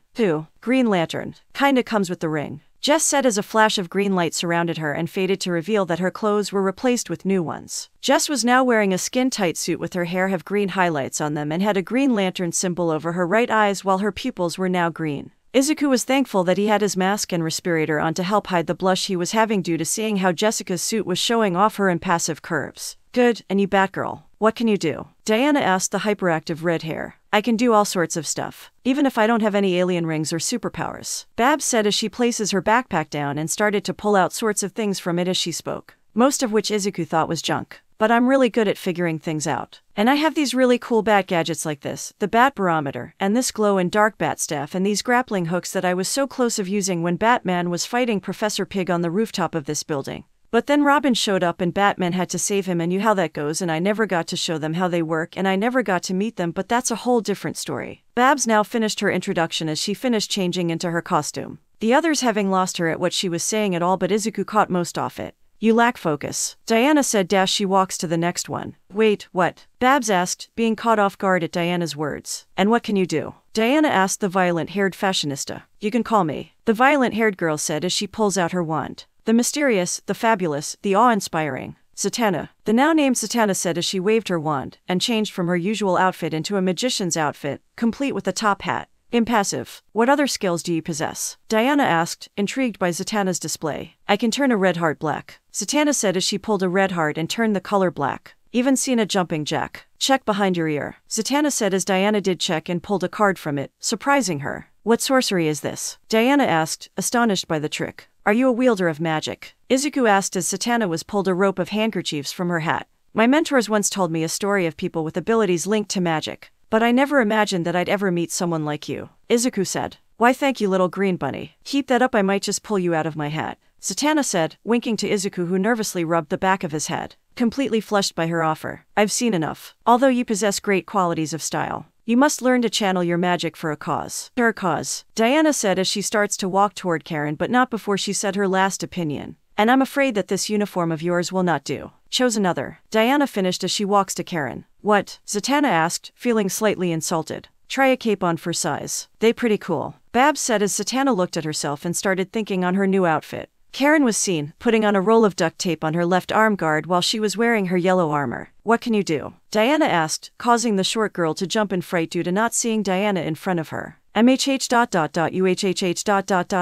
Green Lantern. Kinda comes with the ring, Jess said as a flash of green light surrounded her and faded to reveal that her clothes were replaced with new ones. Jess was now wearing a skin-tight suit with her hair have green highlights on them and had a Green Lantern symbol over her right eyes while her pupils were now green. Izuku was thankful that he had his mask and respirator on to help hide the blush he was having due to seeing how Jessica's suit was showing off her impassive curves. Good, and you Batgirl, what can you do? Diana asked the hyperactive red hair. I can do all sorts of stuff, even if I don't have any alien rings or superpowers, Babs said as she places her backpack down and started to pull out sorts of things from it as she spoke, most of which Izuku thought was junk. But I'm really good at figuring things out. And I have these really cool bat gadgets like this, the bat barometer, and this glow-in-dark bat staff, and these grappling hooks that I was so close of using when Batman was fighting Professor Pig on the rooftop of this building. But then Robin showed up and Batman had to save him, and you how that goes, and I never got to show them how they work and I never got to meet them, but that's a whole different story. Babs now finished her introduction as she finished changing into her costume, the others having lost her at what she was saying at all, but Izuku caught most off it. You lack focus, Diana said. She walks to the next one. Wait, what? Babs asked, being caught off guard at Diana's words. And what can you do? Diana asked the violet-haired fashionista. You can call me, the violet-haired girl said as she pulls out her wand. The mysterious, the fabulous, the awe-inspiring Zatanna. The now-named Zatanna said as she waved her wand and changed from her usual outfit into a magician's outfit, complete with a top hat. Impassive. What other skills do you possess? Diana asked, intrigued by Zatanna's display. I can turn a red heart black, Zatanna said as she pulled a red heart and turned the color black. Even seen a jumping jack. Check behind your ear, Zatanna said as Diana did check and pulled a card from it, surprising her. What sorcery is this? Diana asked, astonished by the trick. Are you a wielder of magic? Izuku asked as Zatanna was pulled a rope of handkerchiefs from her hat. My mentors once told me a story of people with abilities linked to magic, but I never imagined that I'd ever meet someone like you, Izuku said. Why thank you, little green bunny. Keep that up, I might just pull you out of my hat, Zatanna said, winking to Izuku, who nervously rubbed the back of his head. completely flushed by her offer. I've seen enough. Although you possess great qualities of style, you must learn to channel your magic for a cause. Her cause, Diana said as she starts to walk toward Karen, but not before she said her last opinion. And I'm afraid that this uniform of yours will not do. Chose another, Diana finished as she walks to Karen. What? Zatanna asked, feeling slightly insulted. Try a cape on for size. They pretty cool, Babs said as Zatanna looked at herself and started thinking on her new outfit. Karen was seen putting on a roll of duct tape on her left arm guard while she was wearing her yellow armor. What can you do? Diana asked, causing the short girl to jump in fright due to not seeing Diana in front of her. MHH.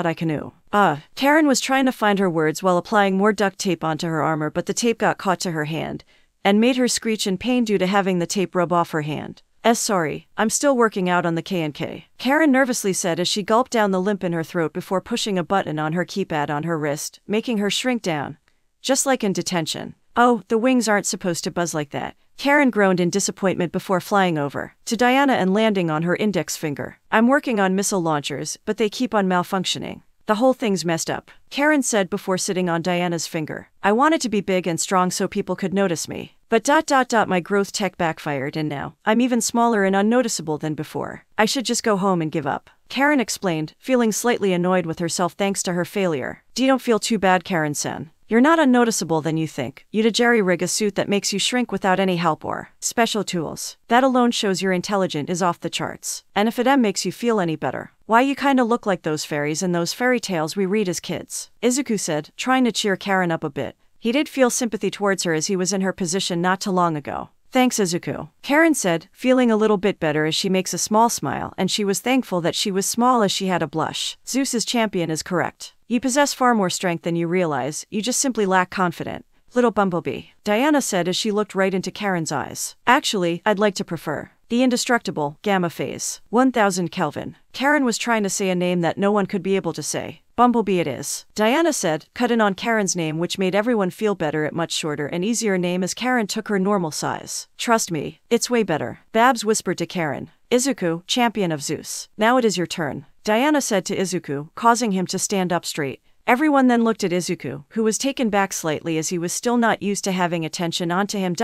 I canoe. Karen was trying to find her words while applying more duct tape onto her armor, but the tape got caught to her hand and made her screech in pain due to having the tape rub off her hand. Sorry, I'm still working out on the K&K, Karen nervously said as she gulped down the lump in her throat before pushing a button on her keypad on her wrist, making her shrink down. Just like in detention. Oh, the wings aren't supposed to buzz like that, Karen groaned in disappointment before flying over to Diana and landing on her index finger. I'm working on missile launchers, but they keep on malfunctioning. The whole thing's messed up, Karen said before sitting on Diana's finger. I wanted to be big and strong so people could notice me. But my growth tech backfired and now I'm even smaller and unnoticeable than before. I should just go home and give up, Karen explained, feeling slightly annoyed with herself thanks to her failure. Don't feel too bad, Karen-san. You're not unnoticeable than you think. You'd jerry-rig a suit that makes you shrink without any help or special tools. That alone shows you're intelligent is off the charts. And if it makes you feel any better, why you kinda look like those fairies in those fairy tales we read as kids, Izuku said, trying to cheer Karen up a bit. He did feel sympathy towards her as he was in her position not too long ago. Thanks, Izuku, Karen said, feeling a little bit better as she makes a small smile, and she was thankful that she was small as she had a blush. Zeus's champion is correct. You possess far more strength than you realize, you just simply lack confidence. Little bumblebee, Diana said as she looked right into Karen's eyes. Actually, I'd like to prefer the indestructible Gamma Phase 1000 Kelvin. Karen was trying to say a name that no one could be able to say. Bumblebee it is, Diana said, cut in on Karen's name, which made everyone feel better at much shorter and easier name as Karen took her normal size. Trust me, it's way better, Babs whispered to Karen. Izuku, champion of Zeus. Now it is your turn, Diana said to Izuku, causing him to stand up straight. Everyone then looked at Izuku, who was taken back slightly as he was still not used to having attention onto him,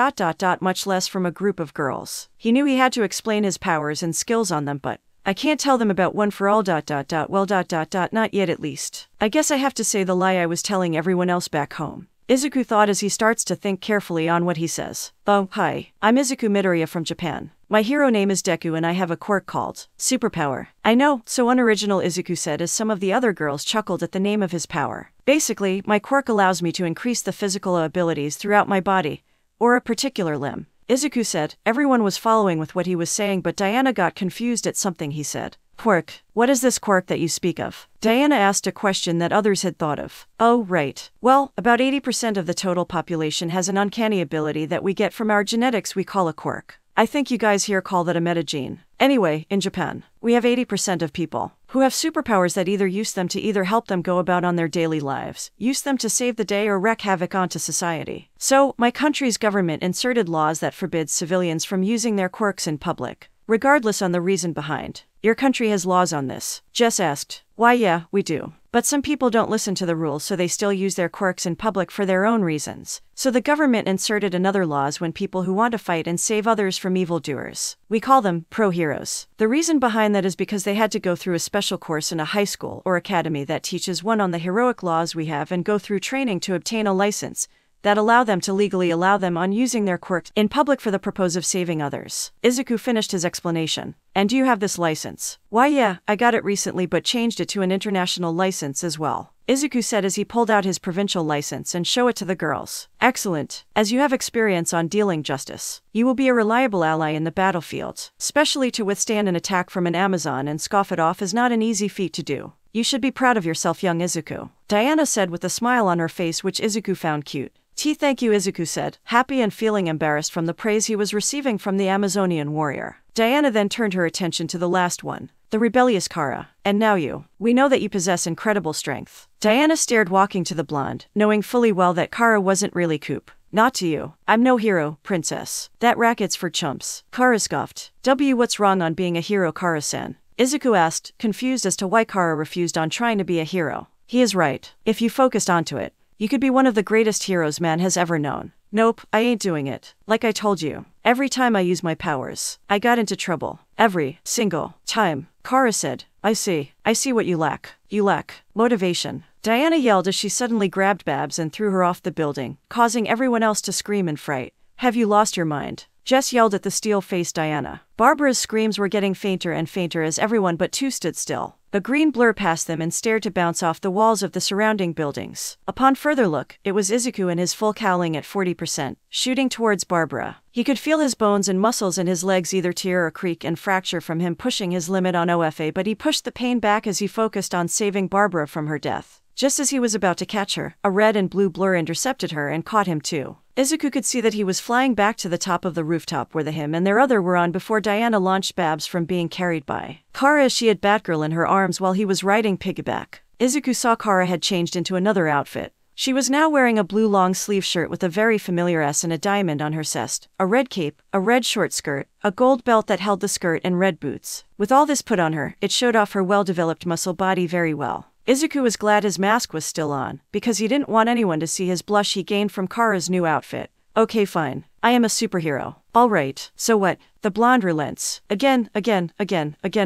much less from a group of girls. He knew he had to explain his powers and skills on them, but I can't tell them about one for all, well, not yet at least. I guess I have to say the lie I was telling everyone else back home, Izuku thought as he starts to think carefully on what he says. Oh, hi, I'm Izuku Midoriya from Japan. My hero name is Deku and I have a quirk called superpower. I know, so unoriginal, Izuku said as some of the other girls chuckled at the name of his power. Basically, my quirk allows me to increase the physical abilities throughout my body, or a particular limb, Izuku said. Everyone was following with what he was saying, but Diana got confused at something he said. Quirk? What is this quirk that you speak of? Diana asked a question that others had thought of. Oh, right. Well, about 80% of the total population has an uncanny ability that we get from our genetics we call a quirk. I think you guys here call that a metagene. Anyway, in Japan, we have 80% of people who have superpowers that either use them to either help them go about on their daily lives, use them to save the day, or wreak havoc onto society. So, my country's government inserted laws that forbids civilians from using their quirks in public, regardless on the reason behind. Your country has laws on this? Jess asked. Why yeah, we do. But some people don't listen to the rules, so they still use their quirks in public for their own reasons. So the government inserted another laws when people who want to fight and save others from evildoers. We call them pro-heroes. The reason behind that is because they had to go through a special course in a high school or academy that teaches one on the heroic laws we have and go through training to obtain a license that allow them to legally allow them on using their quirks in public for the purpose of saving others. Izuku finished his explanation. And do you have this license? Why yeah, I got it recently but changed it to an international license as well, Izuku said as he pulled out his provincial license and showed it to the girls. Excellent. As you have experience on dealing justice, you will be a reliable ally in the battlefield. Especially to withstand an attack from an Amazon and scoff it off is not an easy feat to do. You should be proud of yourself, young Izuku, Diana said with a smile on her face which Izuku found cute. Thank you, Izuku said, happy and feeling embarrassed from the praise he was receiving from the Amazonian warrior. Diana then turned her attention to the last one, the rebellious Kara. And now you. We know that you possess incredible strength. Diana stared, walking to the blonde, knowing fully well that Kara wasn't really Coop. Not to you. I'm no hero, princess. That racket's for chumps. Kara scoffed. What's wrong on being a hero, Kara-san? Izuku asked, confused as to why Kara refused on trying to be a hero. He is right. If you focused onto it, you could be one of the greatest heroes man has ever known. Nope, I ain't doing it. Like I told you, every time I use my powers, I got into trouble. Every single time. Kara said, I see what you lack. You lack motivation. Diana yelled as she suddenly grabbed Babs and threw her off the building, causing everyone else to scream in fright. Have you lost your mind? Jess yelled at the steel-faced Diana. Barbara's screams were getting fainter and fainter as everyone but two stood still. A green blur passed them and stared to bounce off the walls of the surrounding buildings. Upon further look, it was Izuku in his full cowling at 40%, shooting towards Barbara. He could feel his bones and muscles in his legs either tear or creak and fracture from him pushing his limit on OFA, but he pushed the pain back as he focused on saving Barbara from her death. Just as he was about to catch her, a red and blue blur intercepted her and caught him too. Izuku could see that he was flying back to the top of the rooftop where him and their other were on before Diana launched Babs from being carried by Kara as she had Batgirl in her arms while he was riding piggyback. Izuku saw Kara had changed into another outfit. She was now wearing a blue long-sleeve shirt with a very familiar S and a diamond on her chest, a red cape, a red short skirt, a gold belt that held the skirt and red boots. With all this put on her, it showed off her well-developed muscle body very well. Izuku was glad his mask was still on, because he didn't want anyone to see his blush he gained from Kara's new outfit. Okay fine. I am a superhero. Alright, so what? The blonde relents. Again,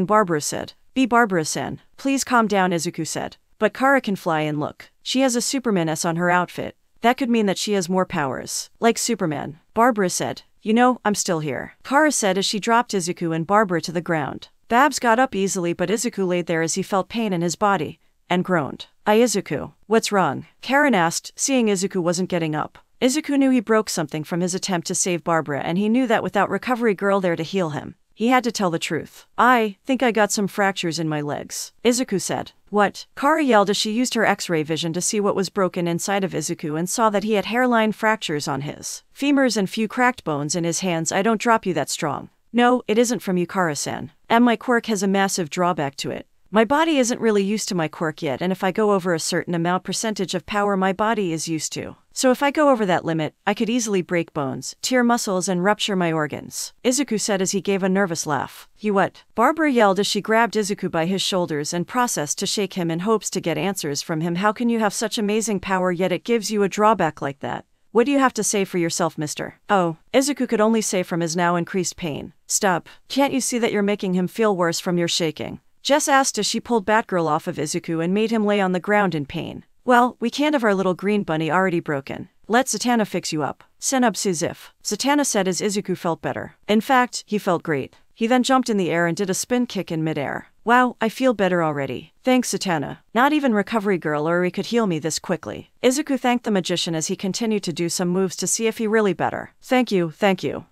Barbara said. Be Barbara-san. Please calm down, Izuku said. But Kara can fly and look. She has a Superman S on her outfit. That could mean that she has more powers. Like Superman. Barbara said. You know, I'm still here. Kara said as she dropped Izuku and Barbara to the ground. Babs got up easily but Izuku laid there as he felt pain in his body. And groaned. Izuku, what's wrong? Karen asked, seeing Izuku wasn't getting up. Izuku knew he broke something from his attempt to save Barbara and he knew that without Recovery Girl there to heal him, he had to tell the truth. I think I got some fractures in my legs, Izuku said. What? Kara yelled as she used her X-ray vision to see what was broken inside of Izuku and saw that he had hairline fractures on his femurs and few cracked bones in his hands. I don't drop you that strong. No, it isn't from you, Kara-san. And my quirk has a massive drawback to it. My body isn't really used to my quirk yet, and if I go over a certain percentage of power my body is used to. So if I go over that limit, I could easily break bones, tear muscles and rupture my organs, Izuku said as he gave a nervous laugh. You what? Barbara yelled as she grabbed Izuku by his shoulders and processed to shake him in hopes to get answers from him. How can you have such amazing power yet it gives you a drawback like that? What do you have to say for yourself, mister? Oh, Izuku could only say from his now increased pain. Stop. Can't you see that you're making him feel worse from your shaking? Jess asked as she pulled Batgirl off of Izuku and made him lay on the ground in pain. Well, we can't have our little green bunny already broken. Let Zatanna fix you up. Senub Suzif. Zatanna said as Izuku felt better. In fact, he felt great. He then jumped in the air and did a spin kick in midair. Wow, I feel better already. Thanks, Zatanna. Not even Recovery Girl or Eri could heal me this quickly. Izuku thanked the magician as he continued to do some moves to see if he really better. Thank you.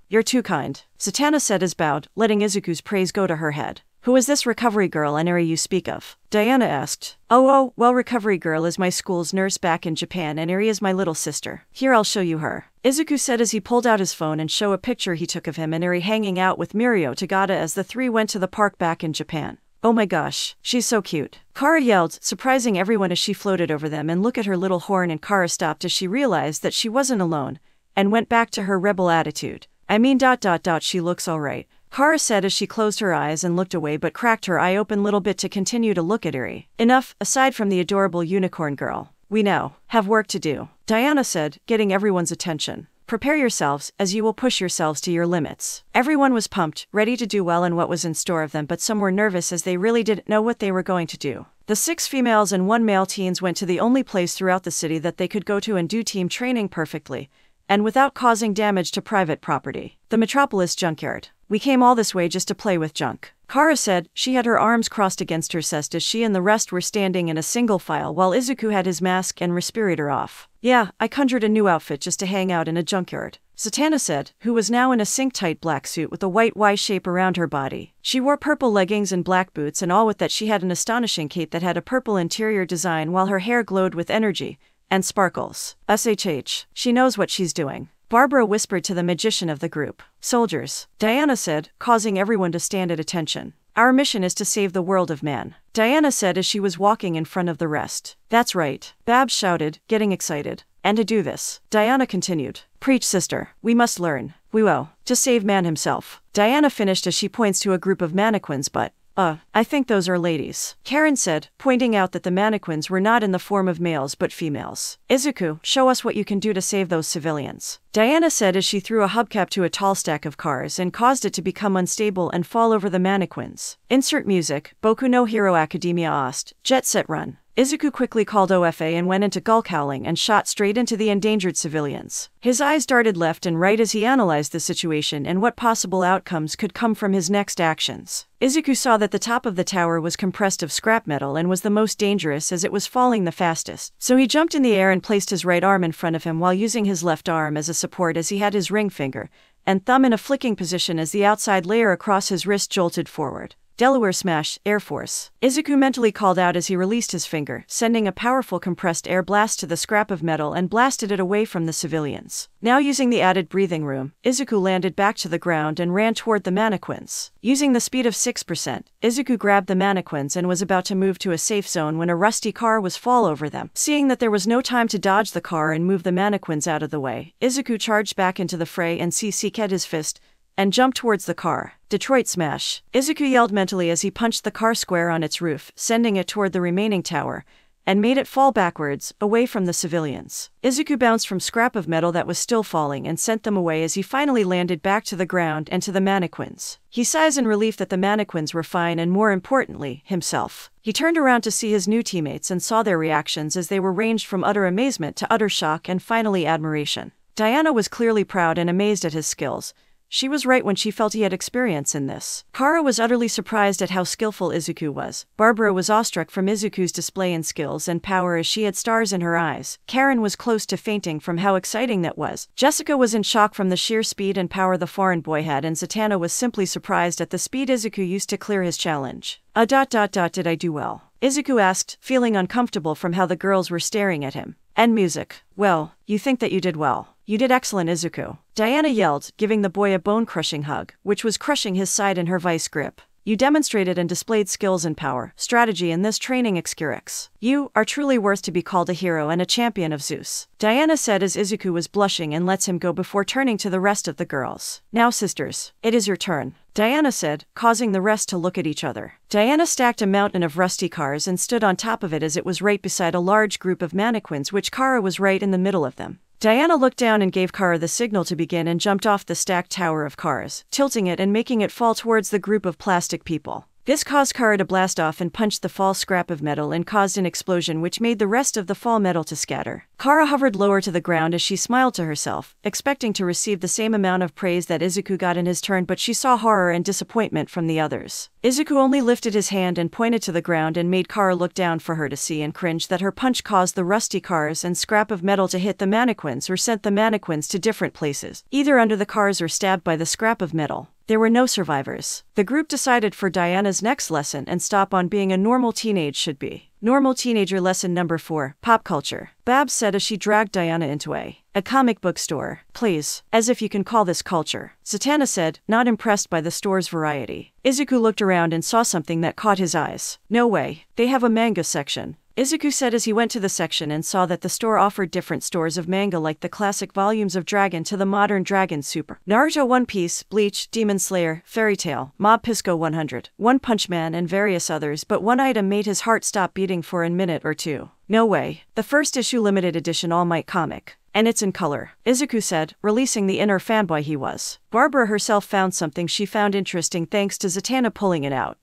You're too kind. Zatanna said as bowed, letting Izuku's praise go to her head. Who is this Recovery Girl and Eri you speak of? Diana asked. Oh, well, Recovery Girl is my school's nurse back in Japan and Eri is my little sister. Here, I'll show you her. Izuku said as he pulled out his phone and showed a picture he took of him and Eri hanging out with Mirio Tagada as the three went to the park back in Japan. Oh my gosh, she's so cute. Kara yelled, surprising everyone as she floated over them and look at her little horn, and Kara stopped as she realized that she wasn't alone, and went back to her rebel attitude. She looks alright. Kara said as she closed her eyes and looked away but cracked her eye open little bit to continue to look at Eri. Enough, aside from the adorable unicorn girl. We now have work to do. Diana said, getting everyone's attention. Prepare yourselves, as you will push yourselves to your limits. Everyone was pumped, ready to do well in what was in store of them, but some were nervous as they really didn't know what they were going to do. The 6 females and 1 male teens went to the only place throughout the city that they could go to and do team training perfectly, and without causing damage to private property. The Metropolis Junkyard. We came all this way just to play with junk. Kara said, she had her arms crossed against her chest as she and the rest were standing in a single file while Izuku had his mask and respirator off. Yeah, I conjured a new outfit just to hang out in a junkyard, Zatanna said, who was now in a sink-tight black suit with a white Y shape around her body. She wore purple leggings and black boots, and all with that she had an astonishing cape that had a purple interior design while her hair glowed with energy and sparkles. SHH, she knows what she's doing. Barbara whispered to the magician of the group. Soldiers, Diana said, causing everyone to stand at attention. Our mission is to save the world of man, Diana said as she was walking in front of the rest. That's right, Babs shouted, getting excited. And to do this, Diana continued. Preach, sister. We must learn. We will. To save man himself. Diana finished as she points to a group of mannequins, but I think those are ladies," Karen said, pointing out that the mannequins were not in the form of males but females. "Izuku, show us what you can do to save those civilians," Diana said as she threw a hubcap to a tall stack of cars and caused it to become unstable and fall over the mannequins. Insert music, Boku no Hero Academia Ost, Jet Set Run. Izuku quickly called OFA and went into gulk howling and shot straight into the endangered civilians. His eyes darted left and right as he analyzed the situation and what possible outcomes could come from his next actions. Izuku saw that the top of the tower was compressed of scrap metal and was the most dangerous as it was falling the fastest. So he jumped in the air and placed his right arm in front of him while using his left arm as a support as he had his ring finger and thumb in a flicking position as the outside layer across his wrist jolted forward. Delaware Smash, Air Force. Izuku mentally called out as he released his finger, sending a powerful compressed air blast to the scrap of metal and blasted it away from the civilians. Now using the added breathing room, Izuku landed back to the ground and ran toward the mannequins. Using the speed of 6%, Izuku grabbed the mannequins and was about to move to a safe zone when a rusty car was fall over them. Seeing that there was no time to dodge the car and move the mannequins out of the way, Izuku charged back into the fray and seeked his fist and jumped towards the car. Detroit Smash. Izuku yelled mentally as he punched the car square on its roof, sending it toward the remaining tower, and made it fall backwards, away from the civilians. Izuku bounced from scrap of metal that was still falling and sent them away as he finally landed back to the ground and to the mannequins. He sighs in relief that the mannequins were fine and, more importantly, himself. He turned around to see his new teammates and saw their reactions as they were ranged from utter amazement to utter shock and finally admiration. Diana was clearly proud and amazed at his skills. She was right when she felt he had experience in this. Kara was utterly surprised at how skillful Izuku was. Barbara was awestruck from Izuku's display in skills and power as she had stars in her eyes. Karen was close to fainting from how exciting that was. Jessica was in shock from the sheer speed and power the foreign boy had, and Zatanna was simply surprised at the speed Izuku used to clear his challenge. Did I do well?" Izuku asked, feeling uncomfortable from how the girls were staring at him. "End music. Well, you think that you did well. You did excellent, Izuku," Diana yelled, giving the boy a bone-crushing hug, which was crushing his side in her vice grip. "You demonstrated and displayed skills and power, strategy in this training experience. You are truly worth to be called a hero and a champion of Zeus," Diana said as Izuku was blushing and lets him go before turning to the rest of the girls. "Now sisters, it is your turn," Diana said, causing the rest to look at each other. Diana stacked a mountain of rusty cars and stood on top of it as it was right beside a large group of mannequins, which Kara was right in the middle of them. Diana looked down and gave Kara the signal to begin and jumped off the stacked tower of cars, tilting it and making it fall towards the group of plastic people. This caused Kara to blast off and punched the fall scrap of metal and caused an explosion which made the rest of the fall metal to scatter. Kara hovered lower to the ground as she smiled to herself, expecting to receive the same amount of praise that Izuku got in his turn, but she saw horror and disappointment from the others. Izuku only lifted his hand and pointed to the ground and made Kara look down for her to see and cringe that her punch caused the rusty cars and scrap of metal to hit the mannequins or sent the mannequins to different places, either under the cars or stabbed by the scrap of metal. There were no survivors. The group decided for Diana's next lesson and stop on being a normal teenage should be. Normal teenager lesson number 4, pop culture. Babs said as she dragged Diana into a comic book store. "Please, as if you can call this culture," Zatanna said, not impressed by the store's variety. Izuku looked around and saw something that caught his eyes. "No way, they have a manga section," Izuku said as he went to the section and saw that the store offered different stores of manga, like the classic volumes of Dragon to the modern Dragon Super, Naruto, One Piece, Bleach, Demon Slayer, Fairy Tail, Mob Psycho 100, One Punch Man and various others, but one item made his heart stop beating for a minute or two. "No way, the first issue limited edition All Might comic. And it's in color," Izuku said, releasing the inner fanboy he was. Barbara herself found something she found interesting thanks to Zatanna pulling it out.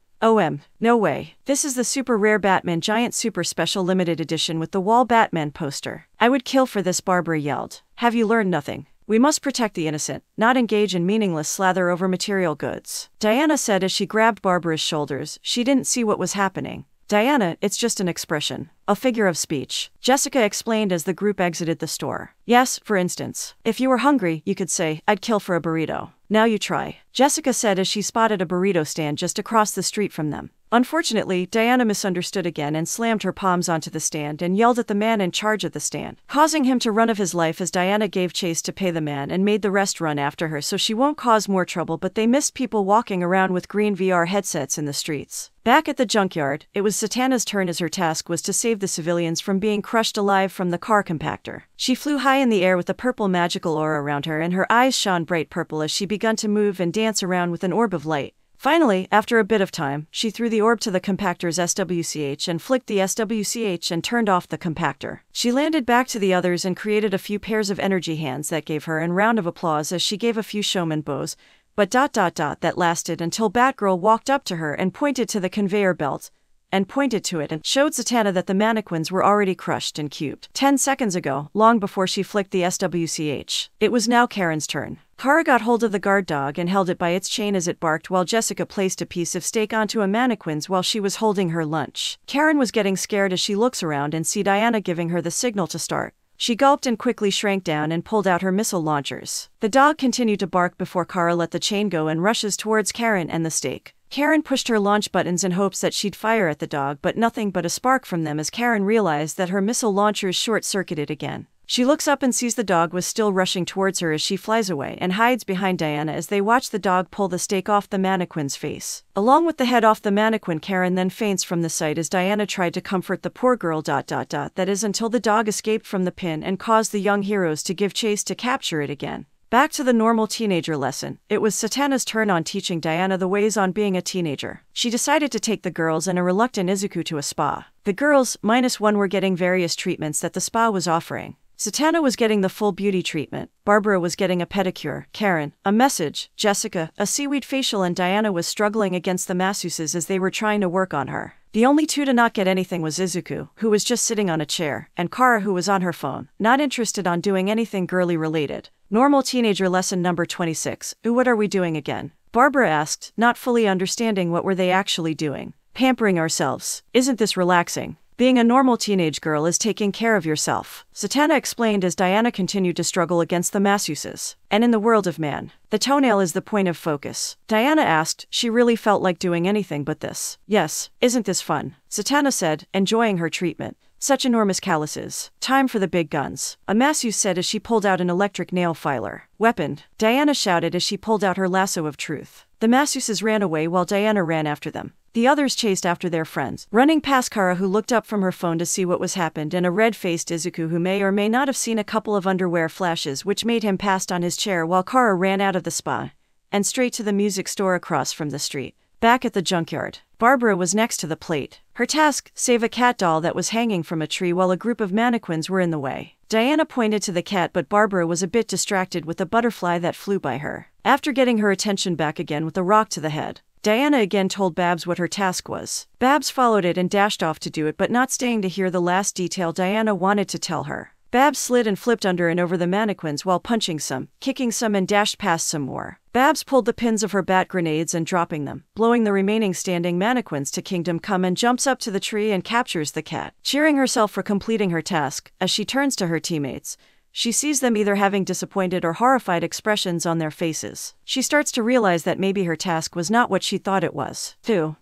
No way. This is the super rare Batman Giant Super Special Limited Edition with the wall Batman poster. I would kill for this, Barbara yelled. "Have you learned nothing? We must protect the innocent, not engage in meaningless slather over material goods," Diana said as she grabbed Barbara's shoulders. She didn't see what was happening. "Diana, it's just an expression. A figure of speech," Jessica explained as the group exited the store. "Yes, for instance, if you were hungry, you could say, 'I'd kill for a burrito.' Now you try," Jessica said as she spotted a burrito stand just across the street from them. Unfortunately, Diana misunderstood again and slammed her palms onto the stand and yelled at the man in charge of the stand, causing him to run of his life as Diana gave chase to pay the man and made the rest run after her so she won't cause more trouble, but they missed people walking around with green VR headsets in the streets. Back at the junkyard, it was Zatanna's turn as her task was to save the civilians from being crushed alive from the car compactor. She flew high in the air with a purple magical aura around her and her eyes shone bright purple as she began to move and dance around with an orb of light, Finally, after a bit of time, she threw the orb to the compactor's SWCH and flicked the SWCH and turned off the compactor. She landed back to the others and created a few pairs of energy hands that gave her a round of applause as she gave a few showman bows, but that lasted until Batgirl walked up to her and pointed to the conveyor belt, and showed Zatanna that the mannequins were already crushed and cubed 10 seconds ago, long before she flicked the SWCH. It was now Karen's turn. Kara got hold of the guard dog and held it by its chain as it barked while Jessica placed a piece of steak onto a mannequin's while she was holding her lunch. Karen was getting scared as she looks around and see Diana giving her the signal to start. She gulped and quickly shrank down and pulled out her missile launchers. The dog continued to bark before Kara let the chain go and rushes towards Karen and the steak. Karen pushed her launch buttons in hopes that she'd fire at the dog, but nothing but a spark from them as Karen realized that her missile launchers short-circuited again. She looks up and sees the dog was still rushing towards her as she flies away and hides behind Diana as they watch the dog pull the steak off the mannequin's face. Along with the head off the mannequin, Karen then faints from the sight as Diana tried to comfort the poor girl. That is until the dog escaped from the pin and caused the young heroes to give chase to capture it again. Back to the normal teenager lesson. It was Zatanna's turn on teaching Diana the ways on being a teenager. She decided to take the girls and a reluctant Izuku to a spa. The girls, -1, were getting various treatments that the spa was offering. Zatanna was getting the full beauty treatment, Barbara was getting a pedicure, Karen, a message, Jessica, a seaweed facial, and Diana was struggling against the masseuses as they were trying to work on her. The only two to not get anything was Izuku, who was just sitting on a chair, and Kara, who was on her phone, not interested on doing anything girly related. Normal teenager lesson number 26. What are we doing again? Barbara asked, not fully understanding what were they actually doing. Pampering ourselves. Isn't this relaxing? Being a normal teenage girl is taking care of yourself, Zatanna explained as Diana continued to struggle against the masseuses. And in the world of man, the toenail is the point of focus. Diana asked, she really felt like doing anything but this. Yes, isn't this fun? Zatanna said, enjoying her treatment. Such enormous calluses. Time for the big guns, a masseuse said as she pulled out an electric nail filer. Weapon, Diana shouted as she pulled out her lasso of truth. The masseuses ran away while Diana ran after them. The others chased after their friends, running past Kara, who looked up from her phone to see what was happened, and a red-faced Izuku who may or may not have seen a couple of underwear flashes which made him pass on his chair while Kara ran out of the spa and straight to the music store across from the street. Back at the junkyard, Barbara was next to the plate. Her task, save a cat doll that was hanging from a tree while a group of mannequins were in the way. Diana pointed to the cat, but Barbara was a bit distracted with a butterfly that flew by her. After getting her attention back again with a rock to the head, Diana again told Babs what her task was. Babs followed it and dashed off to do it, but not staying to hear the last detail Diana wanted to tell her. Babs slid and flipped under and over the mannequins while punching some, kicking some, and dashed past some more. Babs pulled the pins of her bat grenades and dropping them, blowing the remaining standing mannequins to Kingdom Come, and jumps up to the tree and captures the cat. Cheering herself for completing her task, as she turns to her teammates, she sees them either having disappointed or horrified expressions on their faces. She starts to realize that maybe her task was not what she thought it was.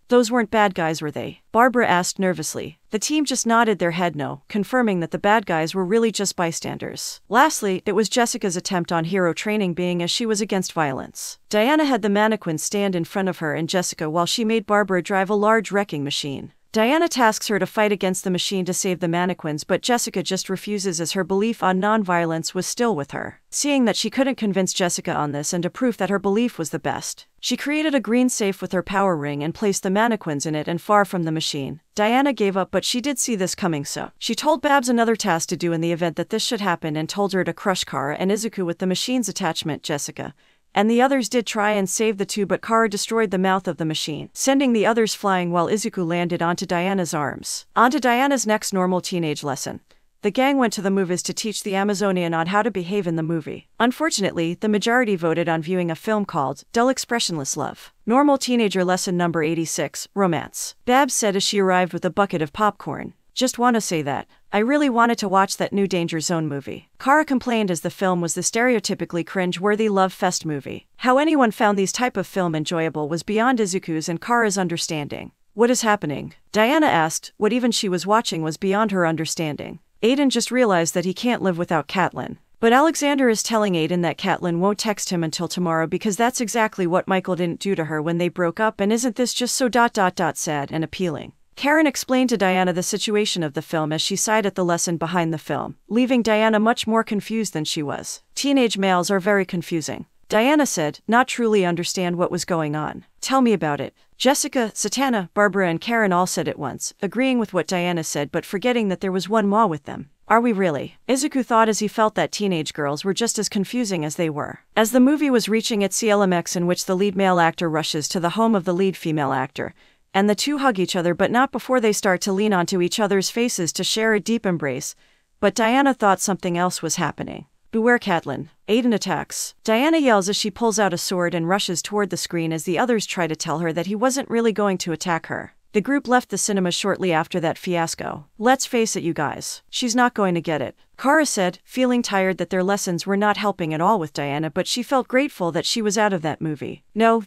Those weren't bad guys, were they? Barbara asked nervously. The team just nodded their head no, confirming that the bad guys were really just bystanders. Lastly, it was Jessica's attempt on hero training, being as she was against violence. Diana had the mannequin stand in front of her and Jessica while she made Barbara drive a large wrecking machine. Diana tasks her to fight against the machine to save the mannequins, but Jessica just refuses as her belief on non-violence was still with her. Seeing that she couldn't convince Jessica on this and to prove that her belief was the best, she created a green safe with her power ring and placed the mannequins in it and far from the machine. Diana gave up, but she did see this coming, so she told Babs another task to do in the event that this should happen and told her to crush Kara and Izuku with the machine's attachment, Jessica. And the others did try and save the two, but Kara destroyed the mouth of the machine, sending the others flying while Izuku landed onto Diana's arms. Onto Diana's next normal teenage lesson. The gang went to the movies to teach the Amazonian on how to behave in the movie. Unfortunately, the majority voted on viewing a film called Dull Expressionless Love. Normal teenager lesson number 86, romance. Babs said as she arrived with a bucket of popcorn. Just want to say that I really wanted to watch that new Danger Zone movie. Kara complained as the film was the stereotypically cringe-worthy love fest movie. How anyone found these type of film enjoyable was beyond Izuku's and Kara's understanding. What is happening? Diana asked. What even she was watching was beyond her understanding. Aiden just realized that he can't live without Catelyn. But Alexander is telling Aiden that Catelyn won't text him until tomorrow because that's exactly what Michael didn't do to her when they broke up, and isn't this just so sad and appealing? Karen explained to Diana the situation of the film as she sighed at the lesson behind the film, leaving Diana much more confused than she was. Teenage males are very confusing, Diana said, not truly understand what was going on. Tell me about it. Jessica, Zatanna, Barbara and Karen all said at once, agreeing with what Diana said but forgetting that there was one Ma with them. Are we really? Izuku thought as he felt that teenage girls were just as confusing as they were. As the movie was reaching its CLMX in which the lead male actor rushes to the home of the lead female actor, and the two hug each other but not before they start to lean onto each other's faces to share a deep embrace, but Diana thought something else was happening. Beware Catelyn. Aiden attacks. Diana yells as she pulls out a sword and rushes toward the screen as the others try to tell her that he wasn't really going to attack her. The group left the cinema shortly after that fiasco. Let's face it you guys, she's not going to get it. Kara said, feeling tired that their lessons were not helping at all with Diana but she felt grateful that she was out of that movie. No,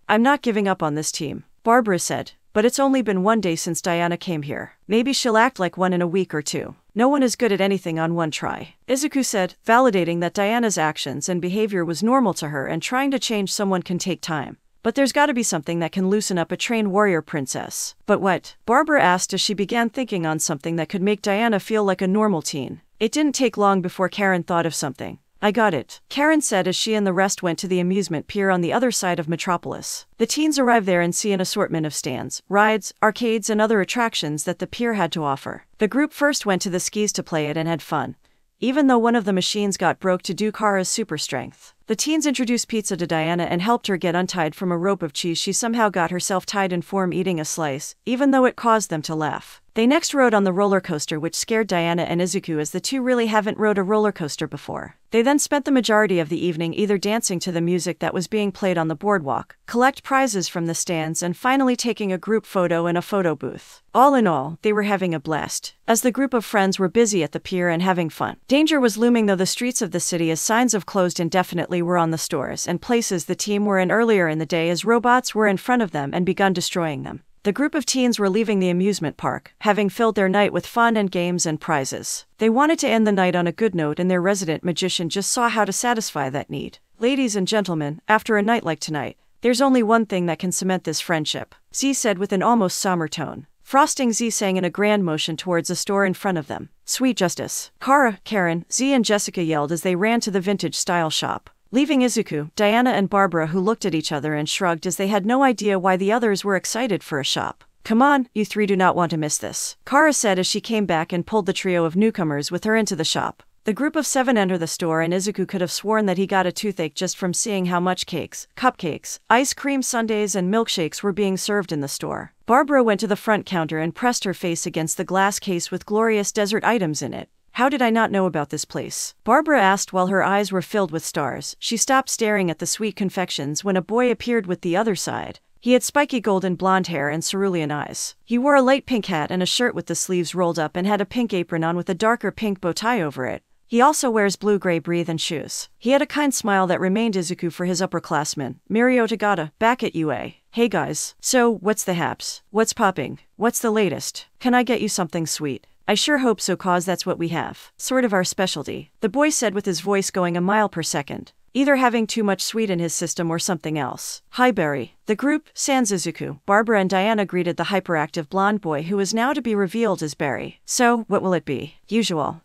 I'm not giving up on this team. Barbara said, but it's only been one day since Diana came here. Maybe she'll act like one in a week or two. No one is good at anything on one try. Izuku said, validating that Diana's actions and behavior was normal to her and trying to change someone can take time. But there's gotta be something that can loosen up a trained warrior princess. But what? Barbara asked as she began thinking on something that could make Diana feel like a normal teen. It didn't take long before Karen thought of something. I got it, Karen said as she and the rest went to the amusement pier on the other side of Metropolis. The teens arrive there and see an assortment of stands, rides, arcades and other attractions that the pier had to offer. The group first went to the skis to play it and had fun, even though one of the machines got broke to do Kara's super strength. The teens introduced pizza to Diana and helped her get untied from a rope of cheese. She somehow got herself tied in form eating a slice, even though it caused them to laugh. They next rode on the roller coaster which scared Diana and Izuku as the two really haven't rode a roller coaster before. They then spent the majority of the evening either dancing to the music that was being played on the boardwalk, collect prizes from the stands and finally taking a group photo in a photo booth. All in all, they were having a blast, as the group of friends were busy at the pier and having fun. Danger was looming though the streets of the city as signs of closed indefinitely were on the stores and places the team were in earlier in the day as robots were in front of them and begun destroying them. The group of teens were leaving the amusement park, having filled their night with fun and games and prizes. They wanted to end the night on a good note and their resident magician just saw how to satisfy that need. Ladies and gentlemen, after a night like tonight, there's only one thing that can cement this friendship, Z said with an almost somber tone. Frosting Z sang in a grand motion towards a store in front of them. Sweet justice. Kara, Karen, Z and Jessica yelled as they ran to the vintage style shop, leaving Izuku, Diana and Barbara who looked at each other and shrugged as they had no idea why the others were excited for a shop. Come on, you three do not want to miss this, Kara said as she came back and pulled the trio of newcomers with her into the shop. The group of 7 enter the store and Izuku could have sworn that he got a toothache just from seeing how much cakes, cupcakes, ice cream sundaes and milkshakes were being served in the store. Barbara went to the front counter and pressed her face against the glass case with glorious desert items in it. How did I not know about this place? Barbara asked while her eyes were filled with stars. She stopped staring at the sweet confections when a boy appeared with the other side. He had spiky golden blonde hair and cerulean eyes. He wore a light pink hat and a shirt with the sleeves rolled up and had a pink apron on with a darker pink bow tie over it. He also wears blue-gray breathe-in shoes. He had a kind smile that remained Izuku for his upperclassmen. Mirio Tagata, back at UA. Hey guys. So, what's the haps? What's popping? What's the latest? Can I get you something sweet? I sure hope so cause that's what we have. Sort of our specialty. The boy said with his voice going a mile per second. Either having too much sweet in his system or something else. Hi Barry. The group, sans Izuku, Barbara and Diana greeted the hyperactive blonde boy who was now to be revealed as Barry. So, what will it be? Usual.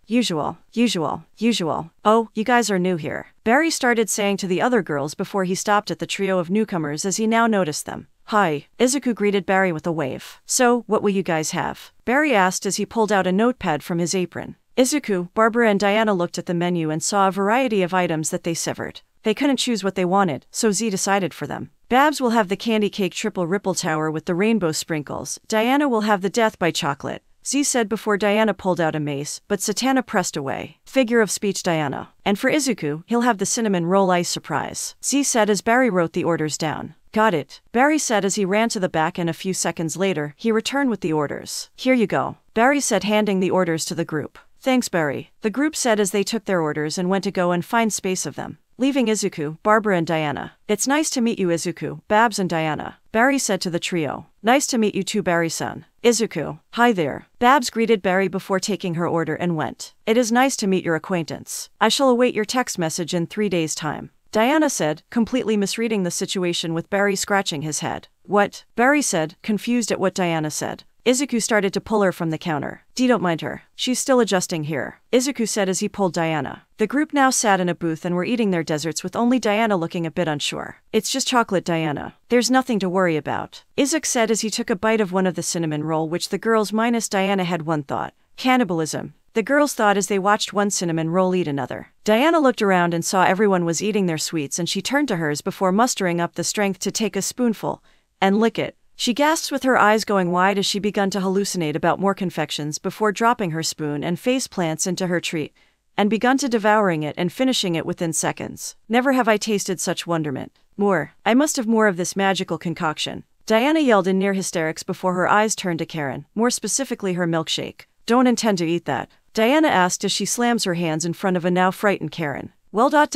Oh, you guys are new here, Barry started saying to the other girls before he stopped at the trio of newcomers as he now noticed them. Hi, Izuku greeted Barry with a wave. So, what will you guys have? Barry asked as he pulled out a notepad from his apron. Izuku, Barbara and Diana looked at the menu and saw a variety of items that they severed. They couldn't choose what they wanted, so Z decided for them. Babs will have the candy cake triple ripple tower with the rainbow sprinkles. Diana will have the death by chocolate, Z said before Diana pulled out a mace, but Zatanna pressed away. Figure of speech Diana. And for Izuku, he'll have the cinnamon roll ice surprise, Z said as Barry wrote the orders down. Got it, Barry said as he ran to the back and a few seconds later, he returned with the orders. Here you go, Barry said handing the orders to the group. Thanks Barry, the group said as they took their orders and went to go and find space of them, leaving Izuku, Barbara and Diana. It's nice to meet you Izuku, Babs and Diana, Barry said to the trio. Nice to meet you too Barry-san. Izuku. Hi there. Babs greeted Barry before taking her order and went. It is nice to meet your acquaintance. I shall await your text message in 3 days' time, Diana said, completely misreading the situation with Barry scratching his head. What? Barry said, confused at what Diana said. Izuku started to pull her from the counter. Don't mind her. She's still adjusting here, Izuku said as he pulled Diana. The group now sat in a booth and were eating their desserts with only Diana looking a bit unsure. It's just chocolate, Diana. There's nothing to worry about, Izuku said as he took a bite of one of the cinnamon roll, which the girls minus Diana had one thought. Cannibalism. The girls thought as they watched one cinnamon roll eat another. Diana looked around and saw everyone was eating their sweets, and she turned to hers before mustering up the strength to take a spoonful and lick it. She gasped with her eyes going wide as she began to hallucinate about more confections before dropping her spoon and face plants into her treat, and begun to devouring it and finishing it within seconds. Never have I tasted such wonderment. More. I must have more of this magical concoction, Diana yelled in near hysterics before her eyes turned to Karen, more specifically her milkshake. Don't intend to eat that, Diana asked as she slams her hands in front of a now frightened Karen. Well, Karen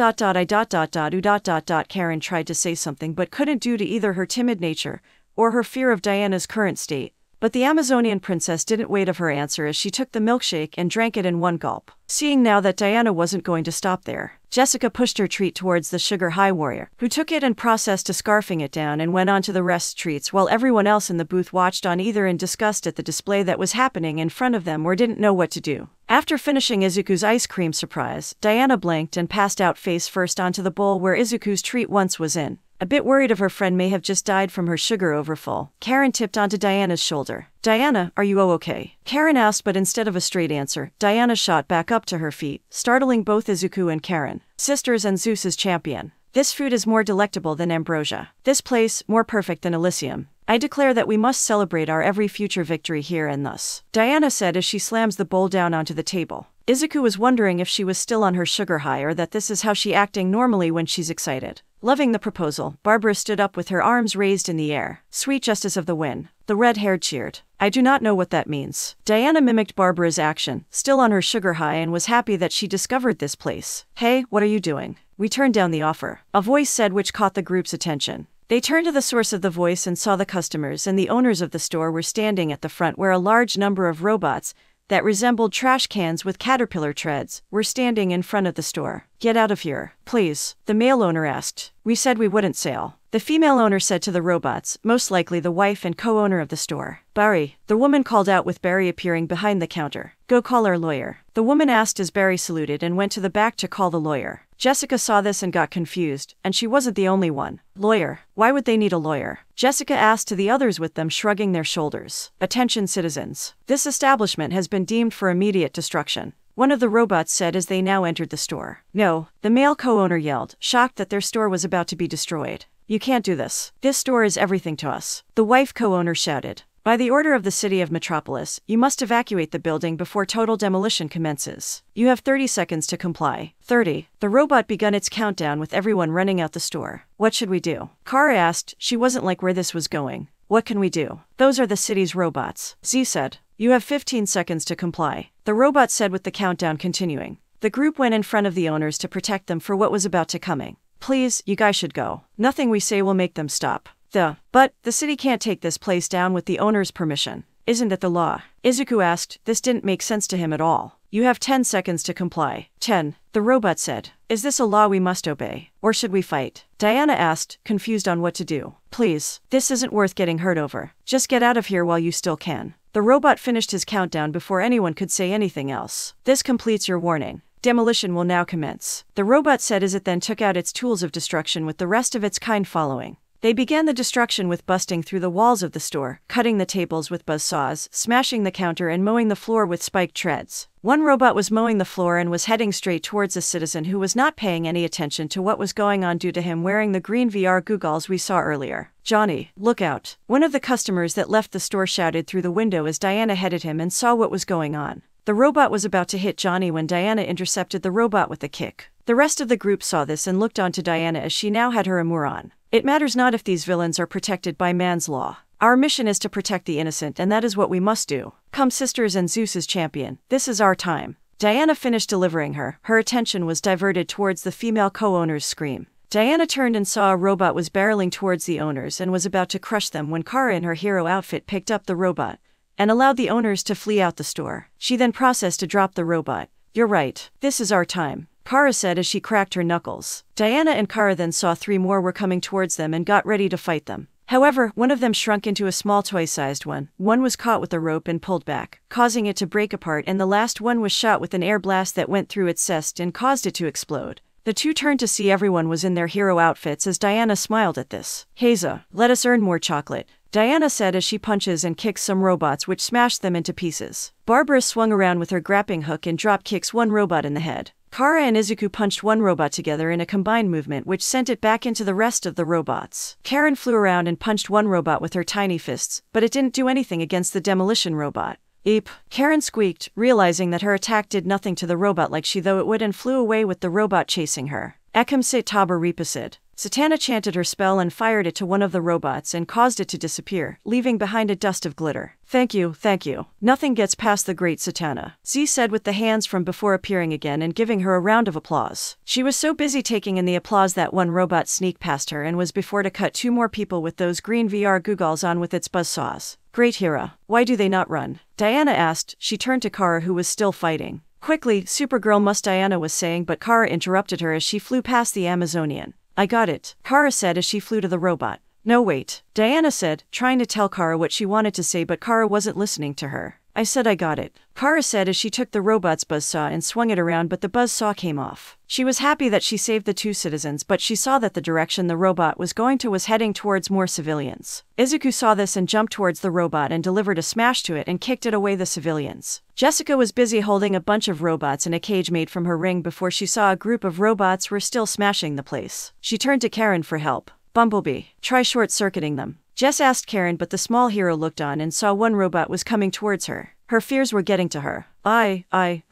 tried to say something but couldn't due to either her timid nature or her fear of Diana's current state. But the Amazonian princess didn't wait of her answer as she took the milkshake and drank it in one gulp. Seeing now that Diana wasn't going to stop there, Jessica pushed her treat towards the sugar high warrior, who took it and processed to scarfing it down and went on to the rest treats, while everyone else in the booth watched on either in disgust at the display that was happening in front of them or didn't know what to do. After finishing Izuku's ice cream surprise, Diana blanked and passed out face first onto the bowl where Izuku's treat once was in. A bit worried of her friend may have just died from her sugar overfull, Karen tipped onto Diana's shoulder. Diana, are you okay? Karen asked, but instead of a straight answer, Diana shot back up to her feet, startling both Izuku and Karen. Sisters and Zeus's champion. This food is more delectable than ambrosia. This place, more perfect than Elysium. I declare that we must celebrate our every future victory here and thus, Diana said as she slams the bowl down onto the table. Izuku was wondering if she was still on her sugar high or that this is how she acting normally when she's excited. Loving the proposal, Barbara stood up with her arms raised in the air. Sweet justice of the win. The red-haired cheered. I do not know what that means. Diana mimicked Barbara's action, still on her sugar high, and was happy that she discovered this place. Hey, what are you doing? We turned down the offer, a voice said, which caught the group's attention. They turned to the source of the voice and saw the customers and the owners of the store were standing at the front, where a large number of robots that resembled trash cans with caterpillar treads were standing in front of the store. Get out of here, please, the male owner asked. We said we wouldn't sell, the female owner said to the robots, most likely the wife and co-owner of the store. Barry, the woman called out with Barry appearing behind the counter. Go call our lawyer, the woman asked as Barry saluted and went to the back to call the lawyer. Jessica saw this and got confused, and she wasn't the only one. Lawyer? Why would they need a lawyer? Jessica asked to the others, with them shrugging their shoulders. Attention citizens. This establishment has been deemed for immediate destruction, one of the robots said as they now entered the store. No, the male co-owner yelled, shocked that their store was about to be destroyed. You can't do this. This store is everything to us, the wife co-owner shouted. By the order of the city of Metropolis, you must evacuate the building before total demolition commences. You have 30 seconds to comply. 30. The robot begun its countdown with everyone running out the store. What should we do? Kara asked. She wasn't like where this was going. What can we do? Those are the city's robots, Z said. You have 15 seconds to comply, the robot said with the countdown continuing. The group went in front of the owners to protect them for what was about to coming. Please, you guys should go. Nothing we say will make them stop. But the city can't take this place down with the owner's permission. Isn't it the law? Izuku asked. This didn't make sense to him at all. You have 10 seconds to comply. 10. The robot said. Is this a law we must obey? Or should we fight? Diana asked, confused on what to do. Please, this isn't worth getting hurt over. Just get out of here while you still can. The robot finished his countdown before anyone could say anything else. This completes your warning. Demolition will now commence, the robot said as it then took out its tools of destruction with the rest of its kind following. They began the destruction with busting through the walls of the store, cutting the tables with buzzsaws, smashing the counter and mowing the floor with spiked treads. One robot was mowing the floor and was heading straight towards a citizen who was not paying any attention to what was going on due to him wearing the green VR goggles we saw earlier. Johnny, look out. One of the customers that left the store shouted through the window as Diana headed him and saw what was going on. The robot was about to hit Johnny when Diana intercepted the robot with a kick. The rest of the group saw this and looked on to Diana as she now had her armor on. It matters not if these villains are protected by man's law. Our mission is to protect the innocent, and that is what we must do. Come, sisters and Zeus's champion, this is our time. Diana finished delivering her attention was diverted towards the female co-owner's scream. Diana turned and saw a robot was barreling towards the owners and was about to crush them when Kara in her hero outfit picked up the robot and allowed the owners to flee out the store. She then processed to drop the robot. You're right, this is our time, Kara said as she cracked her knuckles. Diana and Kara then saw 3 more were coming towards them and got ready to fight them. However, one of them shrunk into a small toy-sized one. One was caught with a rope and pulled back, causing it to break apart, and the last one was shot with an air blast that went through its chest and caused it to explode. The two turned to see everyone was in their hero outfits as Diana smiled at this. Haza, let us earn more chocolate, Diana said as she punches and kicks some robots which smashed them into pieces. Barbara swung around with her grappling hook and drop kicks one robot in the head. Kara and Izuku punched one robot together in a combined movement which sent it back into the rest of the robots. Karen flew around and punched one robot with her tiny fists, but it didn't do anything against the demolition robot. Eep, Karen squeaked, realizing that her attack did nothing to the robot like she thought it would, and flew away with the robot chasing her. Ekam sit taba repasid. Satana chanted her spell and fired it to one of the robots and caused it to disappear, leaving behind a dust of glitter. Thank you. Nothing gets past the great Satana, Z said with the hands from before appearing again and giving her a round of applause. She was so busy taking in the applause that one robot sneaked past her and was before to cut two more people with those green VR googles on with its buzzsaws. Great hero. Why do they not run? Diana asked. She turned to Kara, who was still fighting. Quickly, Supergirl must, Diana was saying, but Kara interrupted her as she flew past the Amazonian. I got it, Kara said as she flew to the robot. No wait, Diana said, trying to tell Kara what she wanted to say, but Kara wasn't listening to her. I said I got it, Kara said as she took the robot's buzzsaw and swung it around, but the buzzsaw came off. She was happy that she saved the two citizens, but she saw that the direction the robot was going to was heading towards more civilians. Izuku saw this and jumped towards the robot and delivered a smash to it and kicked it away the civilians. Jessica was busy holding a bunch of robots in a cage made from her ring before she saw a group of robots were still smashing the place. She turned to Karen for help. Bumblebee, try short-circuiting them, Jess asked Karen, but the small hero looked on and saw one robot was coming towards her. Her fears were getting to her. I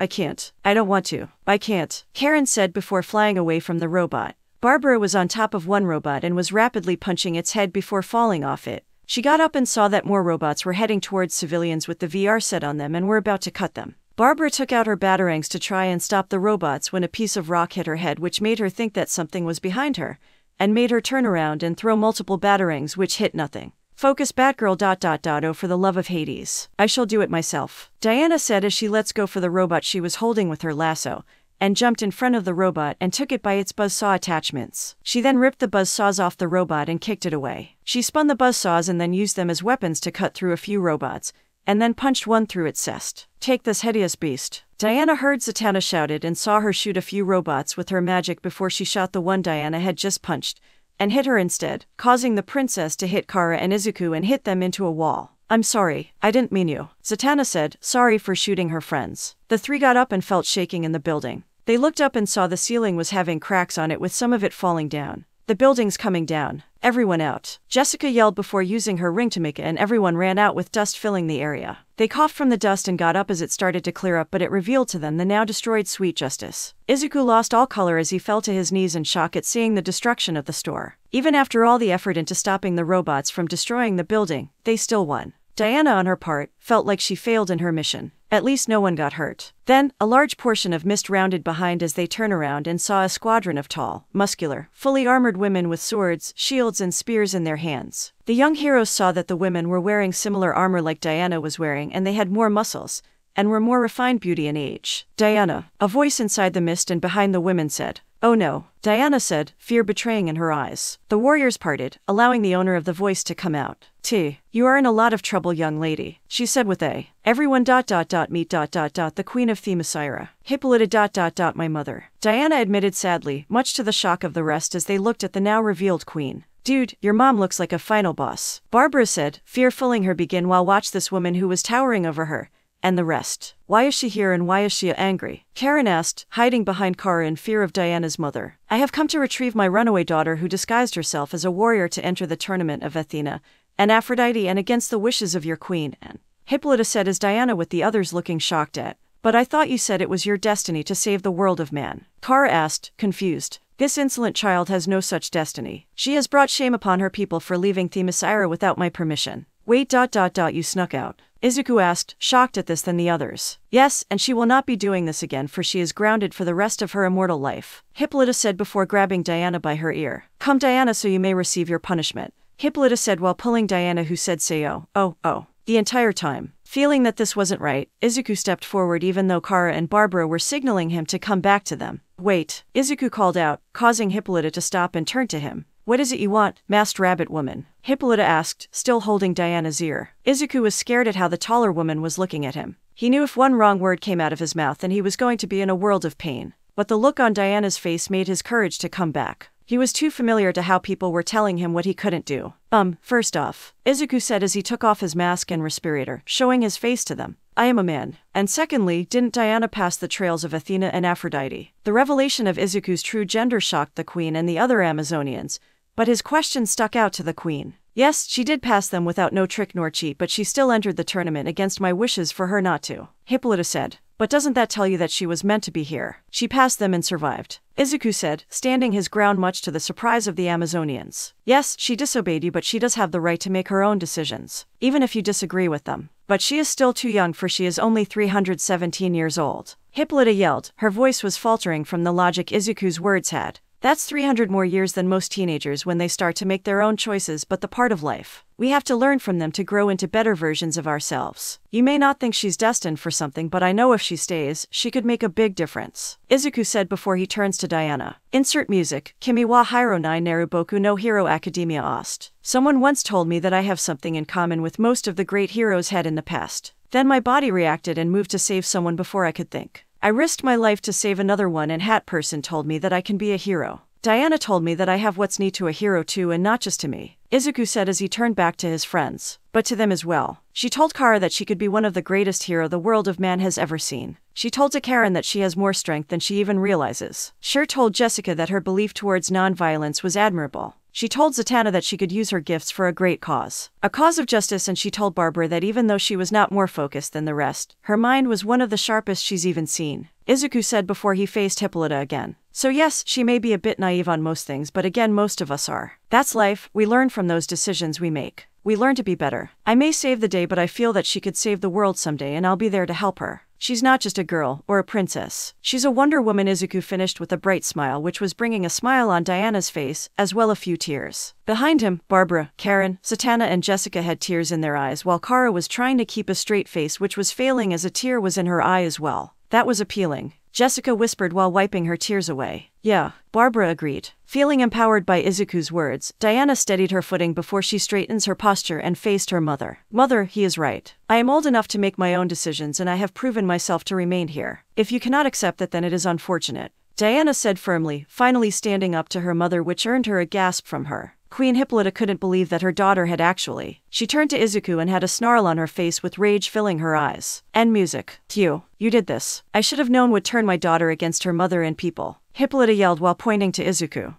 can't. I don't want to. I can't, Karen said before flying away from the robot. Barbara was on top of one robot and was rapidly punching its head before falling off it. She got up and saw that more robots were heading towards civilians with the VR set on them and were about to cut them. Barbara took out her batarangs to try and stop the robots when a piece of rock hit her head, which made her think that something was behind her, and made her turn around and throw multiple batarangs which hit nothing. Focus Batgirl ... Oh, for the love of Hades. I shall do it myself, Diana said as she lets go for the robot she was holding with her lasso, and jumped in front of the robot and took it by its buzzsaw attachments. She then ripped the buzzsaws off the robot and kicked it away. She spun the buzzsaws and then used them as weapons to cut through a few robots, and then punched one through its chest. Take this hideous beast. Diana heard Zatanna shouted and saw her shoot a few robots with her magic before she shot the one Diana had just punched, and hit her instead, causing the princess to hit Kara and Izuku and hit them into a wall. I'm sorry, I didn't mean you, Zatanna said, sorry for shooting her friends. The three got up and felt shaking in the building. They looked up and saw the ceiling was having cracks on it with some of it falling down. The building's coming down. Everyone out, Jessica yelled before using her ring to make it, and everyone ran out with dust filling the area. They coughed from the dust and got up as it started to clear up, but it revealed to them the now destroyed Sweet Justice. Izuku lost all color as he fell to his knees in shock at seeing the destruction of the store. Even after all the effort into stopping the robots from destroying the building, they still won. Diana, on her part, felt like she failed in her mission. At least no one got hurt. Then, a large portion of mist rounded behind as they turned around and saw a squadron of tall, muscular, fully armored women with swords, shields and spears in their hands. The young heroes saw that the women were wearing similar armor like Diana was wearing, and they had more muscles, and were more refined beauty and age. Diana, a voice inside the mist and behind the women said. Oh no, Diana said, fear betraying in her eyes. The warriors parted, allowing the owner of the voice to come out. You are in a lot of trouble, young lady, she said with a. Everyone ... meet ... the queen of Themyscira. Hippolyta ... my mother. Diana admitted sadly, much to the shock of the rest as they looked at the now revealed queen. Dude, your mom looks like a final boss, Barbara said, fear filling her begin while watch this woman who was towering over her. And the rest. Why is she here and why is she angry? Karen asked, hiding behind Kara in fear of Diana's mother. I have come to retrieve my runaway daughter who disguised herself as a warrior to enter the tournament of Athena and Aphrodite and against the wishes of your queen, and Hippolyta said as Diana with the others looking shocked at. But I thought you said it was your destiny to save the world of man. Kara asked, confused. This insolent child has no such destiny. She has brought shame upon her people for leaving Themyscira without my permission. Wait ... you snuck out, Izuku asked, shocked at this than the others. Yes, and she will not be doing this again, for she is grounded for the rest of her immortal life, Hippolyta said before grabbing Diana by her ear. Come Diana, so you may receive your punishment, Hippolyta said while pulling Diana, who said say oh. The entire time. Feeling that this wasn't right, Izuku stepped forward even though Kara and Barbara were signaling him to come back to them. Wait, Izuku called out, causing Hippolyta to stop and turn to him. What is it you want, masked rabbit woman? Hippolyta asked, still holding Diana's ear. Izuku was scared at how the taller woman was looking at him. He knew if one wrong word came out of his mouth then he was going to be in a world of pain. But the look on Diana's face made his courage to come back. He was too familiar to how people were telling him what he couldn't do. First off, Izuku said as he took off his mask and respirator, showing his face to them. I am a man. And secondly, didn't Diana pass the trails of Athena and Aphrodite? The revelation of Izuku's true gender shocked the queen and the other Amazonians, but his question stuck out to the queen. Yes, she did pass them without no trick nor cheat, but she still entered the tournament against my wishes for her not to. Hippolyta said. But doesn't that tell you that she was meant to be here? She passed them and survived. Izuku said, standing his ground much to the surprise of the Amazonians. Yes, she disobeyed you, but she does have the right to make her own decisions, even if you disagree with them. But she is still too young, for she is only 317 years old. Hippolyta yelled. Her voice was faltering from the logic Izuku's words had. That's 300 more years than most teenagers when they start to make their own choices, but the part of life. We have to learn from them to grow into better versions of ourselves. You may not think she's destined for something, but I know if she stays, she could make a big difference, Izuku said before he turns to Diana. Insert music. Kimi wa hiro ni Naruboku no Hero Academia Ost. Someone once told me that I have something in common with most of the great heroes had in the past. Then my body reacted and moved to save someone before I could think. I risked my life to save another one, and Hat Person told me that I can be a hero. Diana told me that I have what's needed to a hero too, and not just to me, Izuku said as he turned back to his friends, but to them as well. She told Kara that she could be one of the greatest hero the world of man has ever seen. She told to Karen that she has more strength than she even realizes. Cher told Jessica that her belief towards non-violence was admirable. She told Zatanna that she could use her gifts for a great cause, a cause of justice, and she told Barbara that even though she was not more focused than the rest, her mind was one of the sharpest she's even seen, Izuku said before he faced Hippolyta again. So yes, she may be a bit naive on most things, but again, most of us are. That's life. We learn from those decisions we make. We learn to be better. I may save the day, but I feel that she could save the world someday, and I'll be there to help her. She's not just a girl or a princess. She's a Wonder Woman. Izuku finished with a bright smile, which was bringing a smile on Diana's face, as well a few tears. Behind him, Barbara, Karen, Zatanna and Jessica had tears in their eyes, while Kara was trying to keep a straight face, which was failing as a tear was in her eye as well. That was appealing, Jessica whispered while wiping her tears away. Yeah, Barbara agreed. Feeling empowered by Izuku's words, Diana steadied her footing before she straightens her posture and faced her mother. Mother, he is right. I am old enough to make my own decisions, and I have proven myself to remain here. If you cannot accept that, then it is unfortunate, Diana said firmly, finally standing up to her mother, which earned her a gasp from her. Queen Hippolyta couldn't believe that her daughter had actually. She turned to Izuku and had a snarl on her face with rage filling her eyes. End music. You did this. I should have known would turn my daughter against her mother and people, Hippolyta yelled while pointing to Izuku.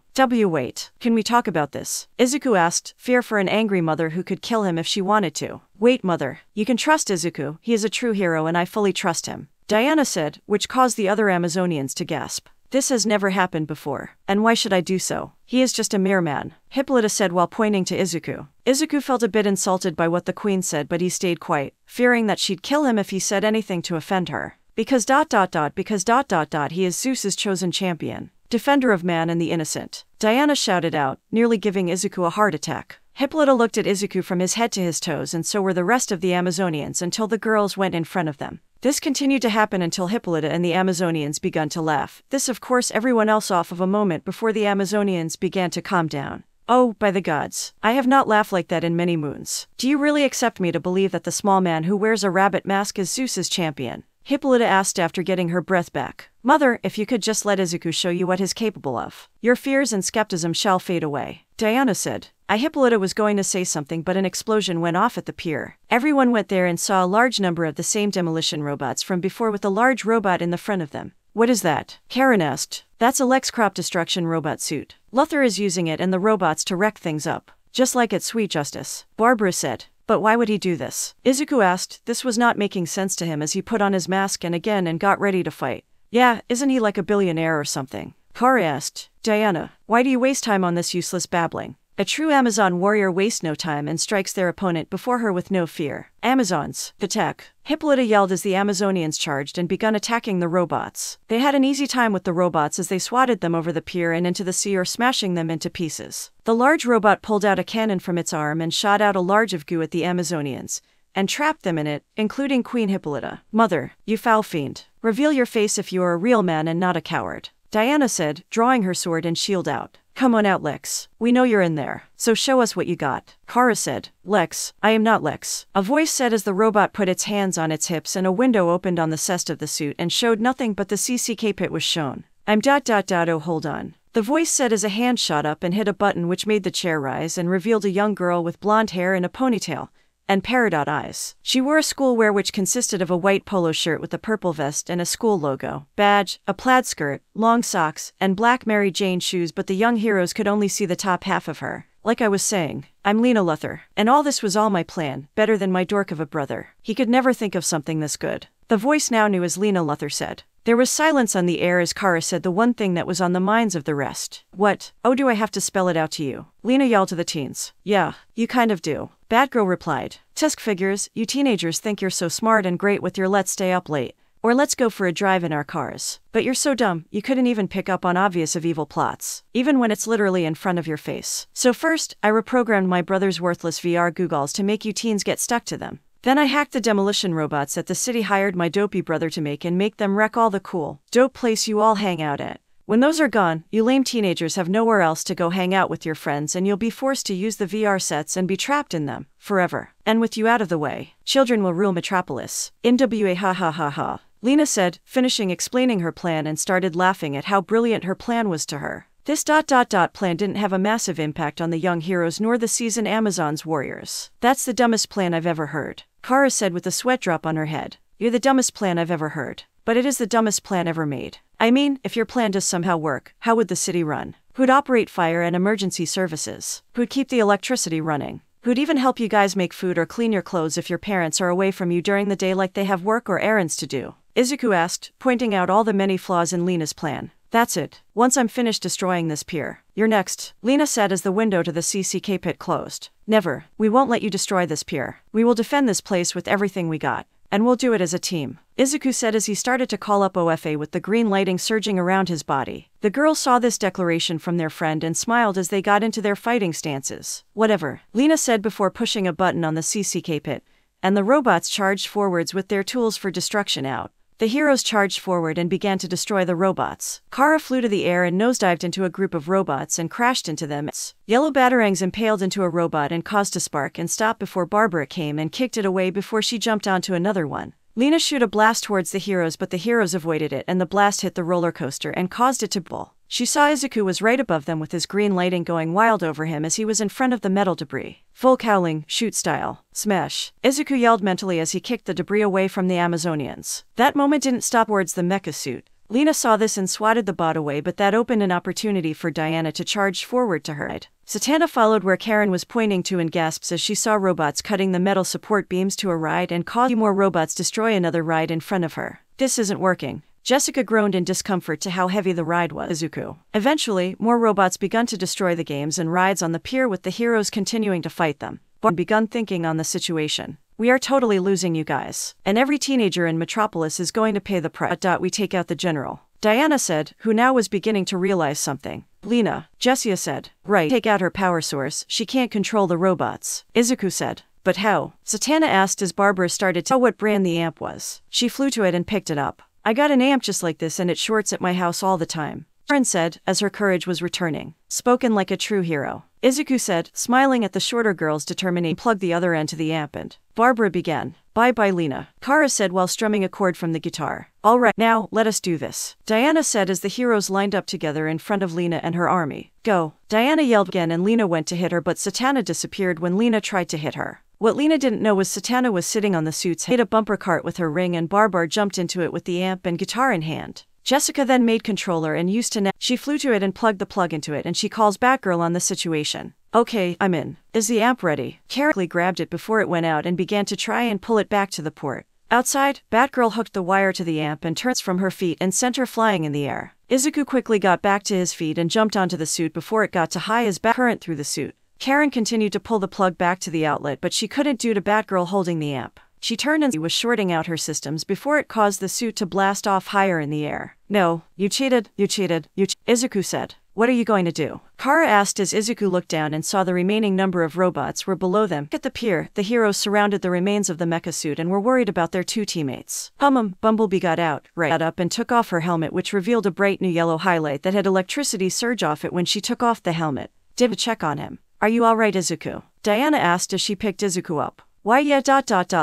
Wait. Can we talk about this? Izuku asked, fear for an angry mother who could kill him if she wanted to. Wait, mother. You can trust Izuku. He is a true hero and I fully trust him, Diana said, which caused the other Amazonians to gasp. This has never happened before. And why should I do so? He is just a mere man, Hippolyta said while pointing to Izuku. Izuku felt a bit insulted by what the queen said, but he stayed quiet, fearing that she'd kill him if he said anything to offend her. Because he is Zeus's chosen champion, defender of man and the innocent, Diana shouted out, nearly giving Izuku a heart attack. Hippolyta looked at Izuku from his head to his toes, and so were the rest of the Amazonians until the girls went in front of them. This continued to happen until Hippolyta and the Amazonians began to laugh. This of course everyone else off of a moment before the Amazonians began to calm down. Oh, by the gods. I have not laughed like that in many moons. Do you really accept me to believe that the small man who wears a rabbit mask is Zeus's champion? Hippolyta asked after getting her breath back. Mother, if you could just let Izuku show you what he's capable of, your fears and skepticism shall fade away, Diana said. Hippolyta was going to say something, but an explosion went off at the pier. Everyone went there and saw a large number of the same demolition robots from before, with a large robot in the front of them. What is that? Karen asked. That's a Lex crop destruction robot suit. Luthor is using it and the robots to wreck things up, just like at Sweet Justice, Barbara said. But why would he do this? Izuku asked. This was not making sense to him as he put on his mask and got ready to fight. Yeah, isn't he like a billionaire or something? Kara asked. Diana, why do you waste time on this useless babbling? A true Amazon warrior wastes no time and strikes their opponent before her with no fear. Amazons, attack! Hippolyta yelled as the Amazonians charged and begun attacking the robots. They had an easy time with the robots as they swatted them over the pier and into the sea, or smashing them into pieces. The large robot pulled out a cannon from its arm and shot out a large of goo at the Amazonians, and trapped them in it, including Queen Hippolyta. Mother, you foul fiend. Reveal your face if you are a real man and not a coward, Diana said, drawing her sword and shield out. Come on out, Lex. We know you're in there, so show us what you got. Kara said, Lex, I am not Lex. A voice said as the robot put its hands on its hips and a window opened on the chest of the suit and showed nothing but the CCK pit was shown. I'm ... Oh, hold on. The voice said as a hand shot up and hit a button which made the chair rise and revealed a young girl with blonde hair and a ponytail, and peridot eyes. She wore a school wear which consisted of a white polo shirt with a purple vest and a school logo, badge, a plaid skirt, long socks, and black Mary Jane shoes, but the young heroes could only see the top half of her. Like I was saying, I'm Lena Luthor, and all this was all my plan, better than my dork of a brother. He could never think of something this good. The voice now knew as Lena Luthor said. There was silence on the air as Kara said the one thing that was on the minds of the rest. What? Oh, do I have to spell it out to you? Lena yelled to the teens. Yeah, you kind of do. Batgirl replied. Tusk figures, you teenagers think you're so smart and great with your let's stay up late, or let's go for a drive in our cars. But you're so dumb, you couldn't even pick up on obvious of evil plots, even when it's literally in front of your face. So first, I reprogrammed my brother's worthless VR googles to make you teens get stuck to them. Then I hacked the demolition robots that the city hired my dopey brother to make and make them wreck all the cool, dope place you all hang out at. When those are gone, you lame teenagers have nowhere else to go hang out with your friends and you'll be forced to use the VR sets and be trapped in them, forever. And with you out of the way, children will rule Metropolis. NWA ha ha ha ha. Lena said, finishing explaining her plan and started laughing at how brilliant her plan was to her. This ... plan didn't have a massive impact on the young heroes nor the seasoned Amazon's warriors. That's the dumbest plan I've ever heard. Kara said with a sweat drop on her head. You're the dumbest plan I've ever heard. But it is the dumbest plan ever made. I mean, if your plan does somehow work, how would the city run? Who'd operate fire and emergency services? Who'd keep the electricity running? Who'd even help you guys make food or clean your clothes if your parents are away from you during the day like they have work or errands to do? Izuku asked, pointing out all the many flaws in Lena's plan. That's it. Once I'm finished destroying this pier, you're next, Lena said as the window to the CCK pit closed. Never. We won't let you destroy this pier. We will defend this place with everything we got. And we'll do it as a team, Izuku said as he started to call up OFA with the green lighting surging around his body. The girls saw this declaration from their friend and smiled as they got into their fighting stances. Whatever, Lena said before pushing a button on the CCK pit, and the robots charged forwards with their tools for destruction out. The heroes charged forward and began to destroy the robots. Kara flew to the air and nosedived into a group of robots and crashed into them. Yellow batarangs impaled into a robot and caused a spark and stopped before Barbara came and kicked it away before she jumped onto another one. Lena shot a blast towards the heroes, but the heroes avoided it and the blast hit the roller coaster and caused it to bull. She saw Izuku was right above them with his green lighting going wild over him as he was in front of the metal debris. Full cowling, shoot style, smash. Izuku yelled mentally as he kicked the debris away from the Amazonians. That moment didn't stop towards the mecha suit. Lena saw this and swatted the bot away, but that opened an opportunity for Diana to charge forward to her. Satana followed where Karen was pointing to and gasps as she saw robots cutting the metal support beams to a ride and causing more robots destroy another ride in front of her. This isn't working. Jessica groaned in discomfort to how heavy the ride was. Izuku. Eventually, more robots begun to destroy the games and rides on the pier with the heroes continuing to fight them. Bart begun thinking on the situation. We are totally losing you guys. And every teenager in Metropolis is going to pay the price. We take out the general. Diana said, who now was beginning to realize something. Lena, Jessia said. Right, take out her power source, she can't control the robots. Izuku said. But how? Satana asked as Barbara started to tell what brand the amp was. She flew to it and picked it up. I got an amp just like this and it shorts at my house all the time, Karen said, as her courage was returning. Spoken like a true hero. Izuku said, smiling at the shorter girl's determination to plug the other end to the amp, and Barbara began. Bye-bye, Lena, Kara said while strumming a chord from the guitar. All right, now, let us do this, Diana said as the heroes lined up together in front of Lena and her army. Go. Diana yelled again and Lena went to hit her, but Satana disappeared when Lena tried to hit her. What Lena didn't know was Satana was sitting on the suit's head, a bumper cart with her ring, and Barbara jumped into it with the amp and guitar in hand. Jessica then made controller and used to she flew to it and plugged the plug into it, and she calls Batgirl on the situation. Okay, I'm in. Is the amp ready? Kara grabbed it before it went out and began to try and pull it back to the port. Outside, Batgirl hooked the wire to the amp and turns from her feet and sent her flying in the air. Izuku quickly got back to his feet and jumped onto the suit before it got too high as current through the suit. Karen continued to pull the plug back to the outlet, but she couldn't due to Batgirl holding the amp. She turned and was shorting out her systems before it caused the suit to blast off higher in the air. No, you cheated, Izuku said. What are you going to do? Kara asked as Izuku looked down and saw the remaining number of robots were below them. At the pier, the heroes surrounded the remains of the mecha suit and were worried about their two teammates. Bumblebee got up and took off her helmet, which revealed a bright new yellow highlight that had electricity surge off it when she took off the helmet. Did check on him. Are you alright, Izuku? Diana asked as she picked Izuku up. Why yeah,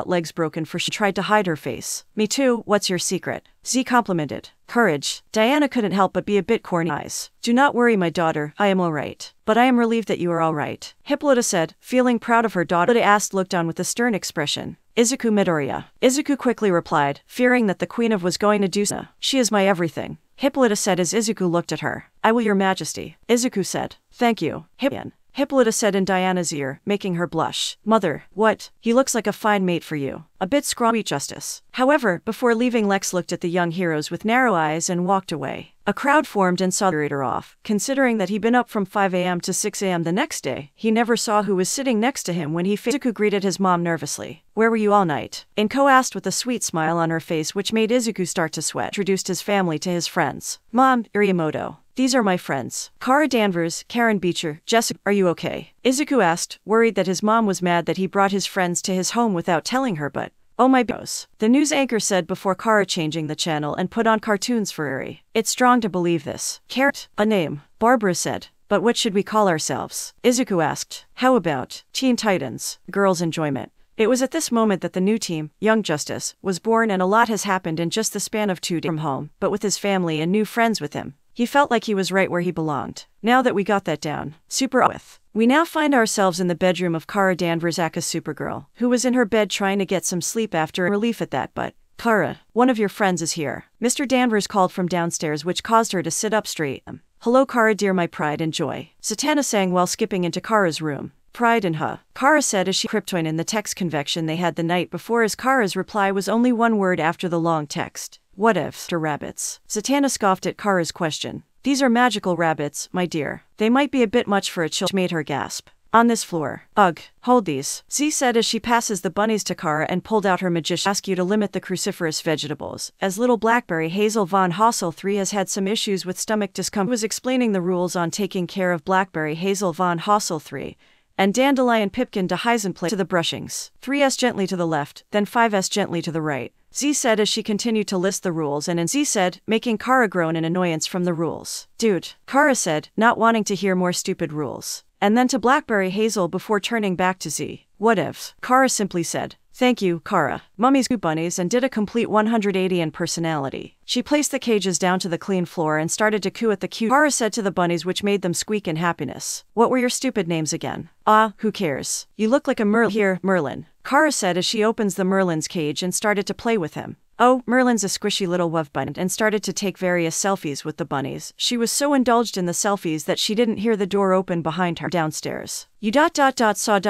legs broken for she tried to hide her face. Me too, what's your secret? Z complimented. Courage. Diana couldn't help but be a bit corny. Eyes. Do not worry, my daughter, I am alright. But I am relieved that you are alright. Hippolyta said, feeling proud of her daughter. Hippolyta looked on with a stern expression. Izuku Midoriya. Izuku quickly replied, fearing that the Queen of was going to do so. She is my everything. Hippolyta said as Izuku looked at her. I will, your majesty. Izuku said. Thank you. Hippolyta said in Diana's ear, making her blush. Mother, what? He looks like a fine mate for you. A bit scrawny, Justice. However, before leaving, Lex looked at the young heroes with narrow eyes and walked away. A crowd formed and saw the narrator off. Considering that he'd been up from 5 a.m. to 6 a.m. the next day, he never saw who was sitting next to him when he Izuku greeted his mom nervously. Where were you all night? Inko asked with a sweet smile on her face, which made Izuku start to sweat. Introduced his family to his friends. Mom, Iriomoto. These are my friends. Kara Danvers, Karen Beecher, Jessica, are you okay? Izuku asked, worried that his mom was mad that he brought his friends to his home without telling her, but oh my bros. The news anchor said before Kara changing the channel and put on cartoons for Eri. It's strong to believe this. Carrot, a name. Barbara said. But what should we call ourselves? Izuku asked. How about Teen Titans, Girls' Enjoyment? It was at this moment that the new team, Young Justice, was born, and a lot has happened in just the span of 2 days from home, but with his family and new friends with him. He felt like he was right where he belonged. Now that we got that down, we now find ourselves in the bedroom of Kara Danvers aka Supergirl, who was in her bed trying to get some sleep after relief at that, but Kara, one of your friends is here. Mr. Danvers called from downstairs, which caused her to sit up straight. Hello Kara, dear, my pride and joy. Zatanna sang while skipping into Kara's room. Pride and huh, Kara said as she kryptonite in the text convection they had the night before, as Kara's reply was only one word after the long text. What if? Rabbits. Zatanna scoffed at Kara's question. These are magical rabbits, my dear. They might be a bit much for a child, made her gasp. On this floor. Ugh, hold these. Z said as she passes the bunnies to Kara and pulled out her magician. Ask you to limit the cruciferous vegetables, as little Blackberry Hazel von Hossel 3 has had some issues with stomach discomfort. Was explaining the rules on taking care of Blackberry Hazel von Hossel 3. And Dandelion Pipkin de Heisenplate to the brushings. 3S gently to the left, then 5S gently to the right. Z said as she continued to list the rules, and Z said, making Kara groan in annoyance from the rules. Dude, Kara said, not wanting to hear more stupid rules. And then to Blackberry Hazel before turning back to Z. What if? Kara simply said, thank you, Kara. Mummy's good bunnies, and did a complete 180 in personality. She placed the cages down to the clean floor and started to coo at the cute. Kara said to the bunnies, which made them squeak in happiness. What were your stupid names again? Ah, who cares? You look like a Merlin here, Merlin. Kara said as she opens the Merlin's cage and started to play with him. Oh, Merlin's a squishy little wuff bunny, and started to take various selfies with the bunnies. She was so indulged in the selfies that she didn't hear the door open behind her downstairs. You saw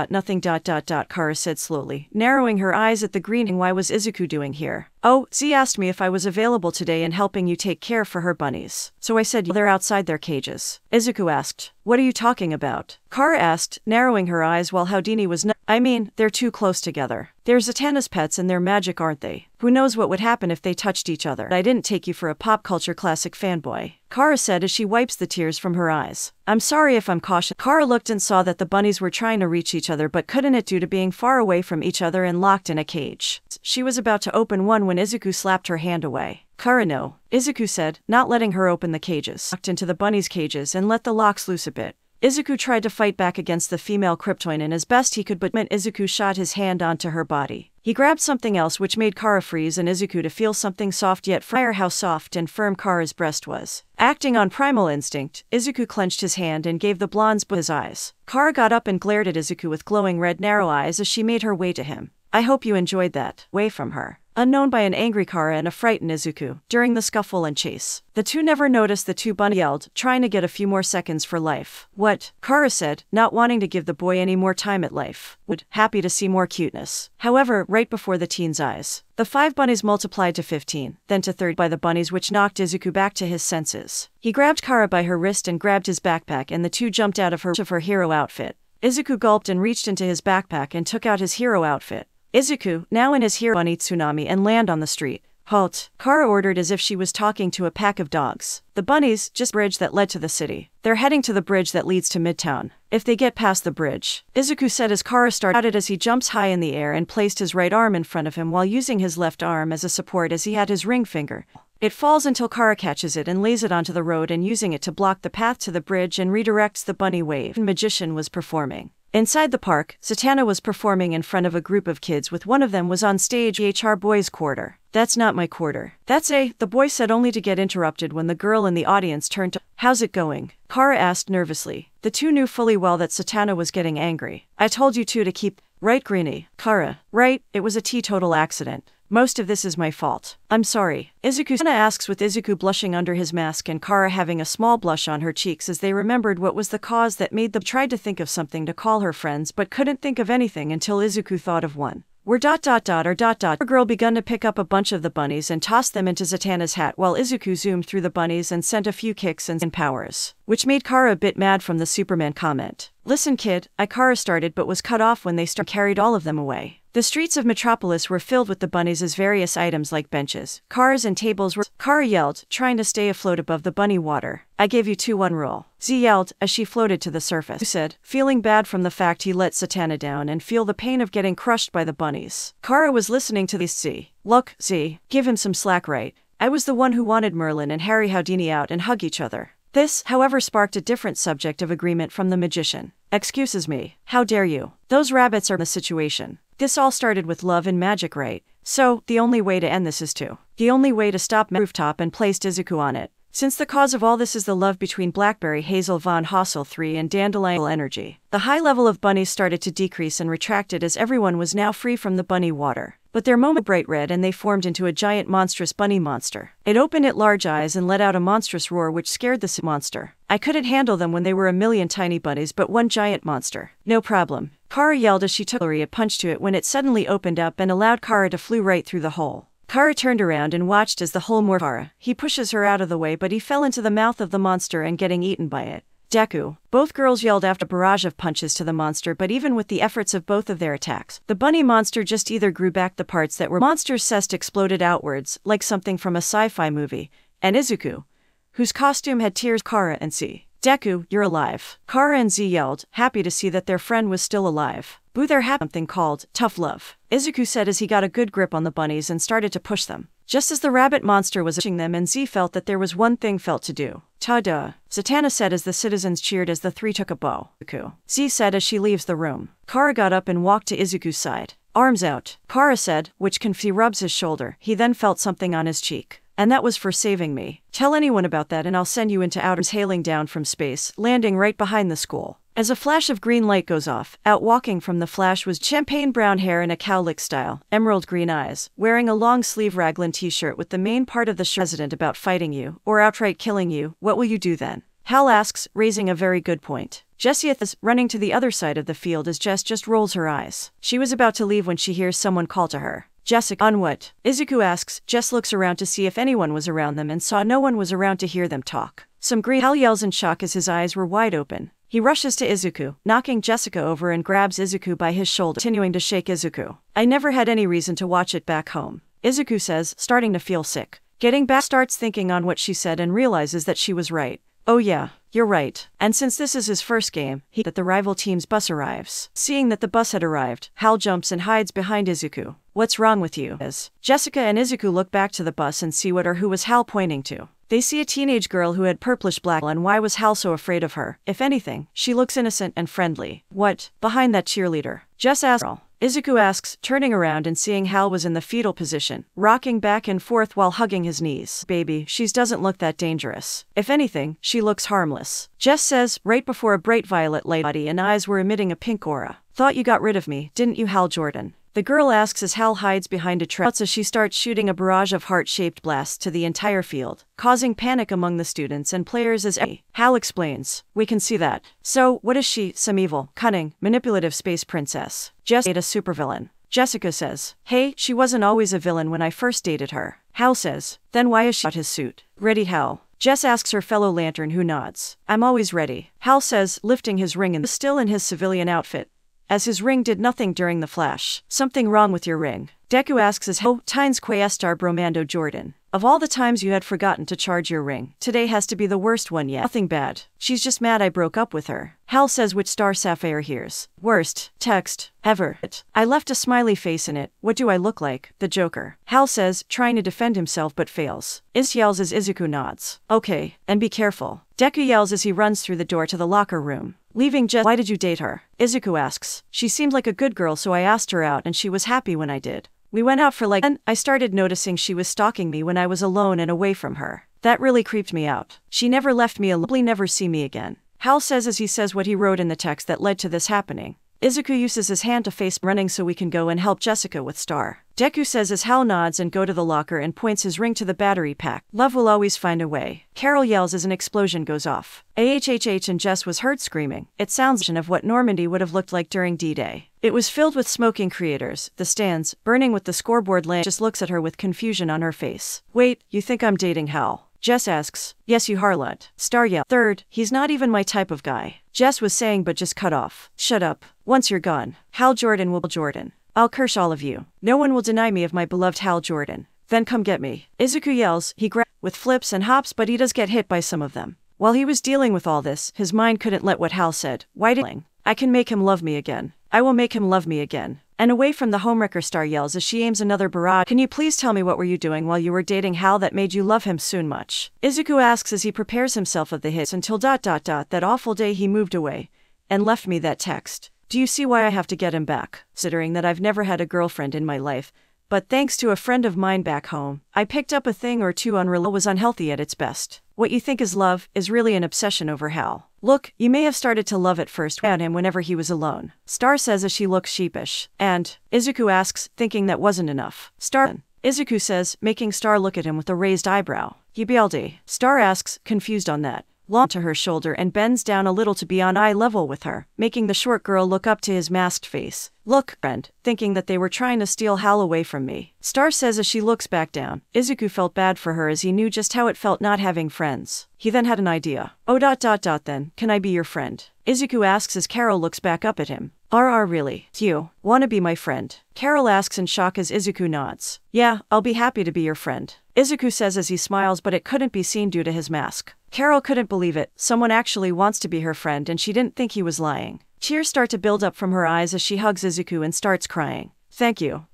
nothing Kara said slowly, narrowing her eyes at the green. Why was Izuku doing here? Oh, Z asked me if I was available today in helping you take care for her bunnies. So I said they're outside their cages. Izuku asked, what are you talking about? Kara asked, narrowing her eyes while Houdini was I mean, they're too close together. They're Zatanna's pets and they're magic, aren't they? Who knows what would happen if they touched each other? I didn't take you for a pop culture classic fanboy. Kara said as she wipes the tears from her eyes. I'm sorry if I'm cautious. Kara looked and saw that the bunnies were trying to reach each other but couldn't it due to being far away from each other and locked in a cage. She was about to open one when Izuku slapped her hand away. Kara, no, Izuku said, not letting her open the cages. Locked into the bunnies' cages and let the locks loose a bit. Izuku tried to fight back against the female kryptonite as best he could, but Izuku shot his hand onto her body. He grabbed something else which made Kara freeze and Izuku to feel something soft yet fire. How soft and firm Kara's breast was. Acting on primal instinct, Izuku clenched his hand and gave the blonde's his eyes. Kara got up and glared at Izuku with glowing red narrow eyes as she made her way to him. I hope you enjoyed that. Way from her. Unknown by an angry Kara and a frightened Izuku, during the scuffle and chase. The two never noticed the two bunnies yelled, trying to get a few more seconds for life. What? Kara said, not wanting to give the boy any more time at life. Happy to see more cuteness. However, right before the teen's eyes, the 5 bunnies multiplied to 15, then to 30 by the bunnies, which knocked Izuku back to his senses. He grabbed Kara by her wrist and grabbed his backpack, and the two jumped out of her hero outfit. Izuku gulped and reached into his backpack and took out his hero outfit. Izuku, now in his hero bunny tsunami, and land on the street. Halt, Kara ordered as if she was talking to a pack of dogs. The bunnies, just bridge that led to the city. They're heading to the bridge that leads to Midtown. If they get past the bridge, Izuku said as Kara started as he jumps high in the air and placed his right arm in front of him while using his left arm as a support as he had his ring finger. It falls until Kara catches it and lays it onto the road and using it to block the path to the bridge and redirects the bunny wave. The magician was performing. Inside the park, Zatanna was performing in front of a group of kids with one of them was on stage. HR boys quarter. That's not my quarter. That's a, the boy said only to get interrupted when the girl in the audience turned to, how's it going? Kara asked nervously. The two knew fully well that Zatanna was getting angry. I told you two to keep, right Greenie? Kara, right, it was a teetotal accident. Most of this is my fault. I'm sorry. Izuku asks with Izuku blushing under his mask and Kara having a small blush on her cheeks as they remembered what was the cause that made them tried to think of something to call her friends but couldn't think of anything until Izuku thought of one. The girl begun to pick up a bunch of the bunnies and tossed them into Zatanna's hat while Izuku zoomed through the bunnies and sent a few kicks and powers, which made Kara a bit mad from the Superman comment. Listen kid, Kara started but was cut off when they carried all of them away. The streets of Metropolis were filled with the bunnies as various items like benches, cars and tables were. Kara yelled, trying to stay afloat above the bunny water. I gave you 2-1 rule. Z yelled as she floated to the surface. He said, feeling bad from the fact he let Zatanna down and feel the pain of getting crushed by the bunnies. Kara was listening to this. Z. Look, Z, give him some slack right. I was the one who wanted Merlin and Harry Houdini out and hug each other. This, however, sparked a different subject of agreement from the magician. Excuses me. How dare you? Those rabbits are the situation. This all started with love and magic, right? So, the only way to end this is to. The only way to stop rooftop and placed Izuku on it. Since the cause of all this is the love between Blackberry Hazel Von Hossel 3 and Dandelion Energy, the high level of bunnies started to decrease and retracted as everyone was now free from the bunny water. But their moment bright red and they formed into a giant monstrous bunny monster. It opened its large eyes and let out a monstrous roar which scared the monster. I couldn't handle them when they were a million tiny bunnies but one giant monster. No problem. Kara yelled as she took a punch to it when it suddenly opened up and allowed Kara to flew right through the hole. Kara turned around and watched as the hole morphed. Kara. He pushes her out of the way but he fell into the mouth of the monster and getting eaten by it. Deku. Both girls yelled after a barrage of punches to the monster but even with the efforts of both of their attacks, the bunny monster just either grew back the parts that were monster's chest exploded outwards like something from a sci-fi movie, and Izuku, whose costume had tears. Kara and Z. Deku, you're alive. Kara and Z yelled, happy to see that their friend was still alive. Boo, they're happy. Something called tough love, Izuku said as he got a good grip on the bunnies and started to push them. Just as the rabbit monster was pushing them and Z felt that there was one thing felt to do. Ta-da, Zatanna said as the citizens cheered as the three took a bow. Izuku. Z said as she leaves the room. Kara got up and walked to Izuku's side. Arms out, Kara said, which he rubs his shoulder. He then felt something on his cheek. And that was for saving me. Tell anyone about that and I'll send you into outer space. Hailing down from space, landing right behind the school. As a flash of green light goes off, out walking from the flash was champagne brown hair in a cowlick style, emerald green eyes, wearing a long sleeve raglan t-shirt with the main part of the shirt president about fighting you, or outright killing you, what will you do then? Hal asks, raising a very good point. Jessie is running to the other side of the field as Jess just rolls her eyes. She was about to leave when she hears someone call to her. Jessica, on what? Izuku asks. Jess looks around to see if anyone was around them and saw no one was around to hear them talk. Some green. Hal yells in shock as his eyes were wide open. He rushes to Izuku, knocking Jessica over and grabs Izuku by his shoulder, continuing to shake Izuku. I never had any reason to watch it back home, Izuku says, starting to feel sick. Getting back, starts thinking on what she said and realizes that she was right. Oh yeah, you're right. And since this is his first game, that the rival team's bus arrives. Seeing that the bus had arrived, Hal jumps and hides behind Izuku. What's wrong with you? As Jessica and Izuku look back to the bus and see who was Hal pointing to. They see a teenage girl who had purplish black and why was Hal so afraid of her? If anything, she looks innocent and friendly. What? Behind that cheerleader? Jess asks. Izuku asks, turning around and seeing Hal was in the fetal position, rocking back and forth while hugging his knees. Baby, she doesn't look that dangerous. If anything, she looks harmless. Jess says, right before a bright violet light body and eyes were emitting a pink aura. Thought you got rid of me, didn't you, Hal Jordan? The girl asks as Hal hides behind a tree as she starts shooting a barrage of heart-shaped blasts to the entire field, causing panic among the students and players as Hal explains. We can see that. So, what is she? Some evil, cunning, manipulative space princess. Jess ate a supervillain. Jessica says, hey, she wasn't always a villain when I first dated her. Hal says, then why is she out his suit? Ready, Hal? Jess asks her fellow Lantern who nods. I'm always ready. Hal says, lifting his ring and still in his civilian outfit. as his ring did nothing during the flash. Something wrong with your ring? Deku asks as how tines que estar bromando Jordan. Of all the times you had forgotten to charge your ring, today has to be the worst one yet. Nothing bad. She's just mad I broke up with her. Hal says, which Star Sapphire hears. Worst text ever. I left a smiley face in it. What do I look like? The Joker. Hal says, trying to defend himself but fails. Is yells as Izuku nods. Okay, and be careful. Deku yells as he runs through the door to the locker room. Leaving Jess. Why did you date her? Izuku asks. She seemed like a good girl, so I asked her out and she was happy when I did. We went out for like, and I started noticing she was stalking me when I was alone and away from her. That really creeped me out. She never left me alone. Never see me again. Hal says as he says what he wrote in the text that led to this happening. Izuku uses his hand to face running so we can go and help Jessica with Star. Deku says as Hal nods and go to the locker and points his ring to the battery pack. Love will always find a way. Carol yells as an explosion goes off. AHHH and Jess was heard screaming. It sounds of what Normandy would have looked like during D-Day. It was filled with smoking creators, the stands, burning with the scoreboard laying. Just looks at her with confusion on her face. Wait, you think I'm dating Hal? Jess asks. Yes, you harlot. Star yells. Third, he's not even my type of guy. Jess was saying but just cut off. Shut up. Once you're gone, Hal Jordan will be Jordan. I'll curse all of you. No one will deny me of my beloved Hal Jordan. Then come get me. Izuku yells. He grabs with flips and hops, but he does get hit by some of them. While he was dealing with all this, his mind couldn't let what Hal said. Why did I can make him love me again. I will make him love me again. And away from the homewrecker, Star yells as she aims another barrage. Can you please tell me what were you doing while you were dating Hal that made you love him so much? Izuku asks as he prepares himself of the hits until that awful day he moved away and left me that text. Do you see why I have to get him back? Considering that I've never had a girlfriend in my life, but thanks to a friend of mine back home, I picked up a thing or two unreal was unhealthy at its best. What you think is love is really an obsession over Hal. Look, you may have started to love at first at him whenever he was alone. Star says as she looks sheepish. And Izuku asks, thinking that wasn't enough. Star. Izuku says, making Star look at him with a raised eyebrow. Yibialdi. Star asks, confused on that. Long to her shoulder and bends down a little to be on eye level with her, making the short girl look up to his masked face. Look, friend, thinking that they were trying to steal Hal away from me. Star says as she looks back down. Izuku felt bad for her as he knew just how it felt not having friends. He then had an idea. Oh then, can I be your friend? Izuku asks as Carol looks back up at him. Really? You wanna be my friend? Carol asks in shock as Izuku nods. Yeah, I'll be happy to be your friend. Izuku says as he smiles, but it couldn't be seen due to his mask. Carol couldn't believe it. Someone actually wants to be her friend and she didn't think he was lying. Tears start to build up from her eyes as she hugs Izuku and starts crying. Thank you,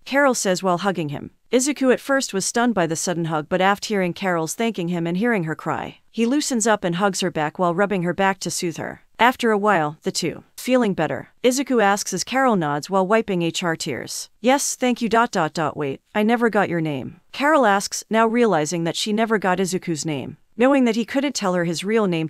Carol says while hugging him. Izuku at first was stunned by the sudden hug, but after hearing Carol's thanking him and hearing her cry, he loosens up and hugs her back while rubbing her back to soothe her. After a while, the two, feeling better, Izuku asks as Carol nods while wiping HR tears. Yes, thank you. Wait, I never got your name. Carol asks, now realizing that she never got Izuku's name. Knowing that he couldn't tell her his real name.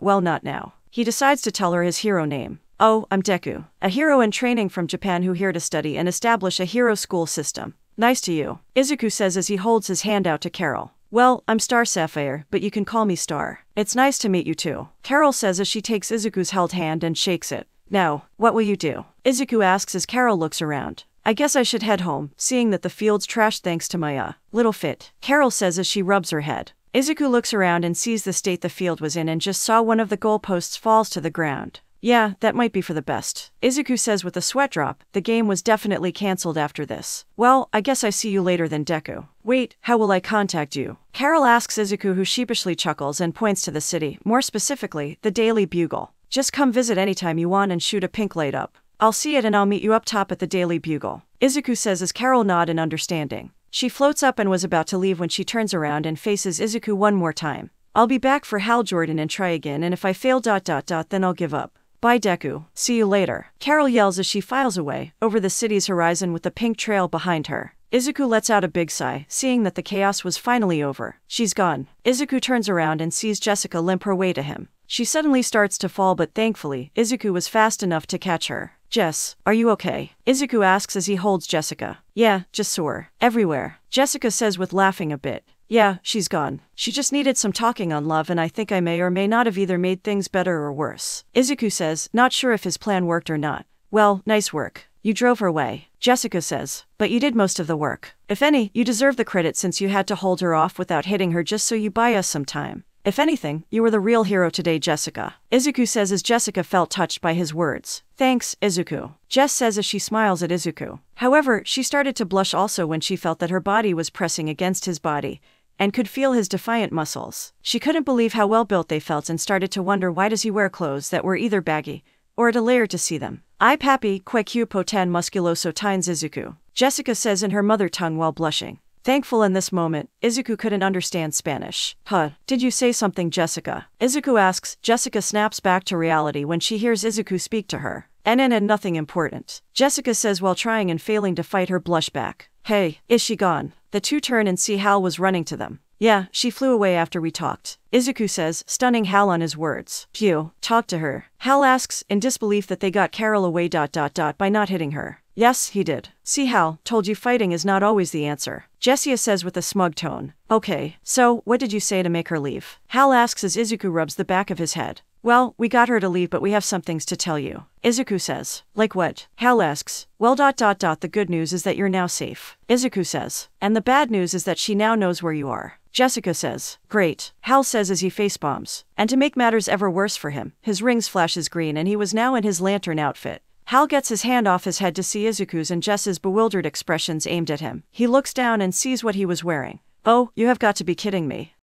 Well, not now. He decides to tell her his hero name. Oh, I'm Deku, a hero in training from Japan who here to study and establish a hero school system. Nice to you, Izuku says as he holds his hand out to Carol. Well, I'm Star Sapphire, but you can call me Star. It's nice to meet you too, Carol says as she takes Izuku's held hand and shakes it. Now, what will you do? Izuku asks as Carol looks around. I guess I should head home, seeing that the field's trashed thanks to my, little fit, Carol says as she rubs her head. Izuku looks around and sees the state the field was in and just saw one of the goalposts falls to the ground. Yeah, that might be for the best, Izuku says with a sweat drop. The game was definitely cancelled after this. Well, I guess I see you later then, Deku. Wait, how will I contact you? Carol asks Izuku, who sheepishly chuckles and points to the city, more specifically, the Daily Bugle. Just come visit anytime you want and shoot a pink light up. I'll see it and I'll meet you up top at the Daily Bugle, Izuku says as Carol nods in understanding. She floats up and was about to leave when she turns around and faces Izuku one more time. I'll be back for Hal Jordan and try again, and if I fail then I'll give up. Bye Deku, see you later. Carol yells as she files away, over the city's horizon with the pink trail behind her. Izuku lets out a big sigh, seeing that the chaos was finally over. She's gone. Izuku turns around and sees Jessica limp her way to him. She suddenly starts to fall, but thankfully, Izuku was fast enough to catch her. Jess, are you okay? Izuku asks as he holds Jessica. Yeah, just sore. Everywhere, Jessica says with laughing a bit. Yeah, she's gone. She just needed some talking on love, and I think I may or may not have either made things better or worse. Izuku says, not sure if his plan worked or not. Well, nice work. You drove her away, Jessica says. But you did most of the work. If any, you deserve the credit since you had to hold her off without hitting her just so you buy us some time. If anything, you were the real hero today, Jessica. Izuku says as Jessica felt touched by his words. Thanks, Izuku. Jess says as she smiles at Izuku. However, she started to blush also when she felt that her body was pressing against his body, and could feel his defiant muscles. She couldn't believe how well built they felt and started to wonder why does he wear clothes that were either baggy or at a layer to see them. Ai papi que potan musculoso tines Izuku. Jessica says in her mother tongue while blushing. Thankful in this moment, Izuku couldn't understand Spanish. Huh, did you say something, Jessica? Izuku asks. Jessica snaps back to reality when she hears Izuku speak to her. And nothing important. Jessica says while trying and failing to fight her blush back. Hey, is she gone? The two turn and see Hal was running to them. Yeah, she flew away after we talked. Izuku says, stunning Hal on his words. Phew, talk to her. Hal asks, in disbelief that they got Carol away by not hitting her. Yes, he did. See Hal, told you fighting is not always the answer. Jessia says with a smug tone. Okay, so, what did you say to make her leave? Hal asks as Izuku rubs the back of his head. Well, we got her to leave but we have some things to tell you. Izuku says. Like what? Hal asks. Well the good news is that you're now safe. Izuku says. And the bad news is that she now knows where you are. Jessica says. Great. Hal says as he facepalms. And to make matters ever worse for him, his rings flashes green and he was now in his lantern outfit. Hal gets his hand off his head to see Izuku's and Jess's bewildered expressions aimed at him. He looks down and sees what he was wearing. Oh, you have got to be kidding me.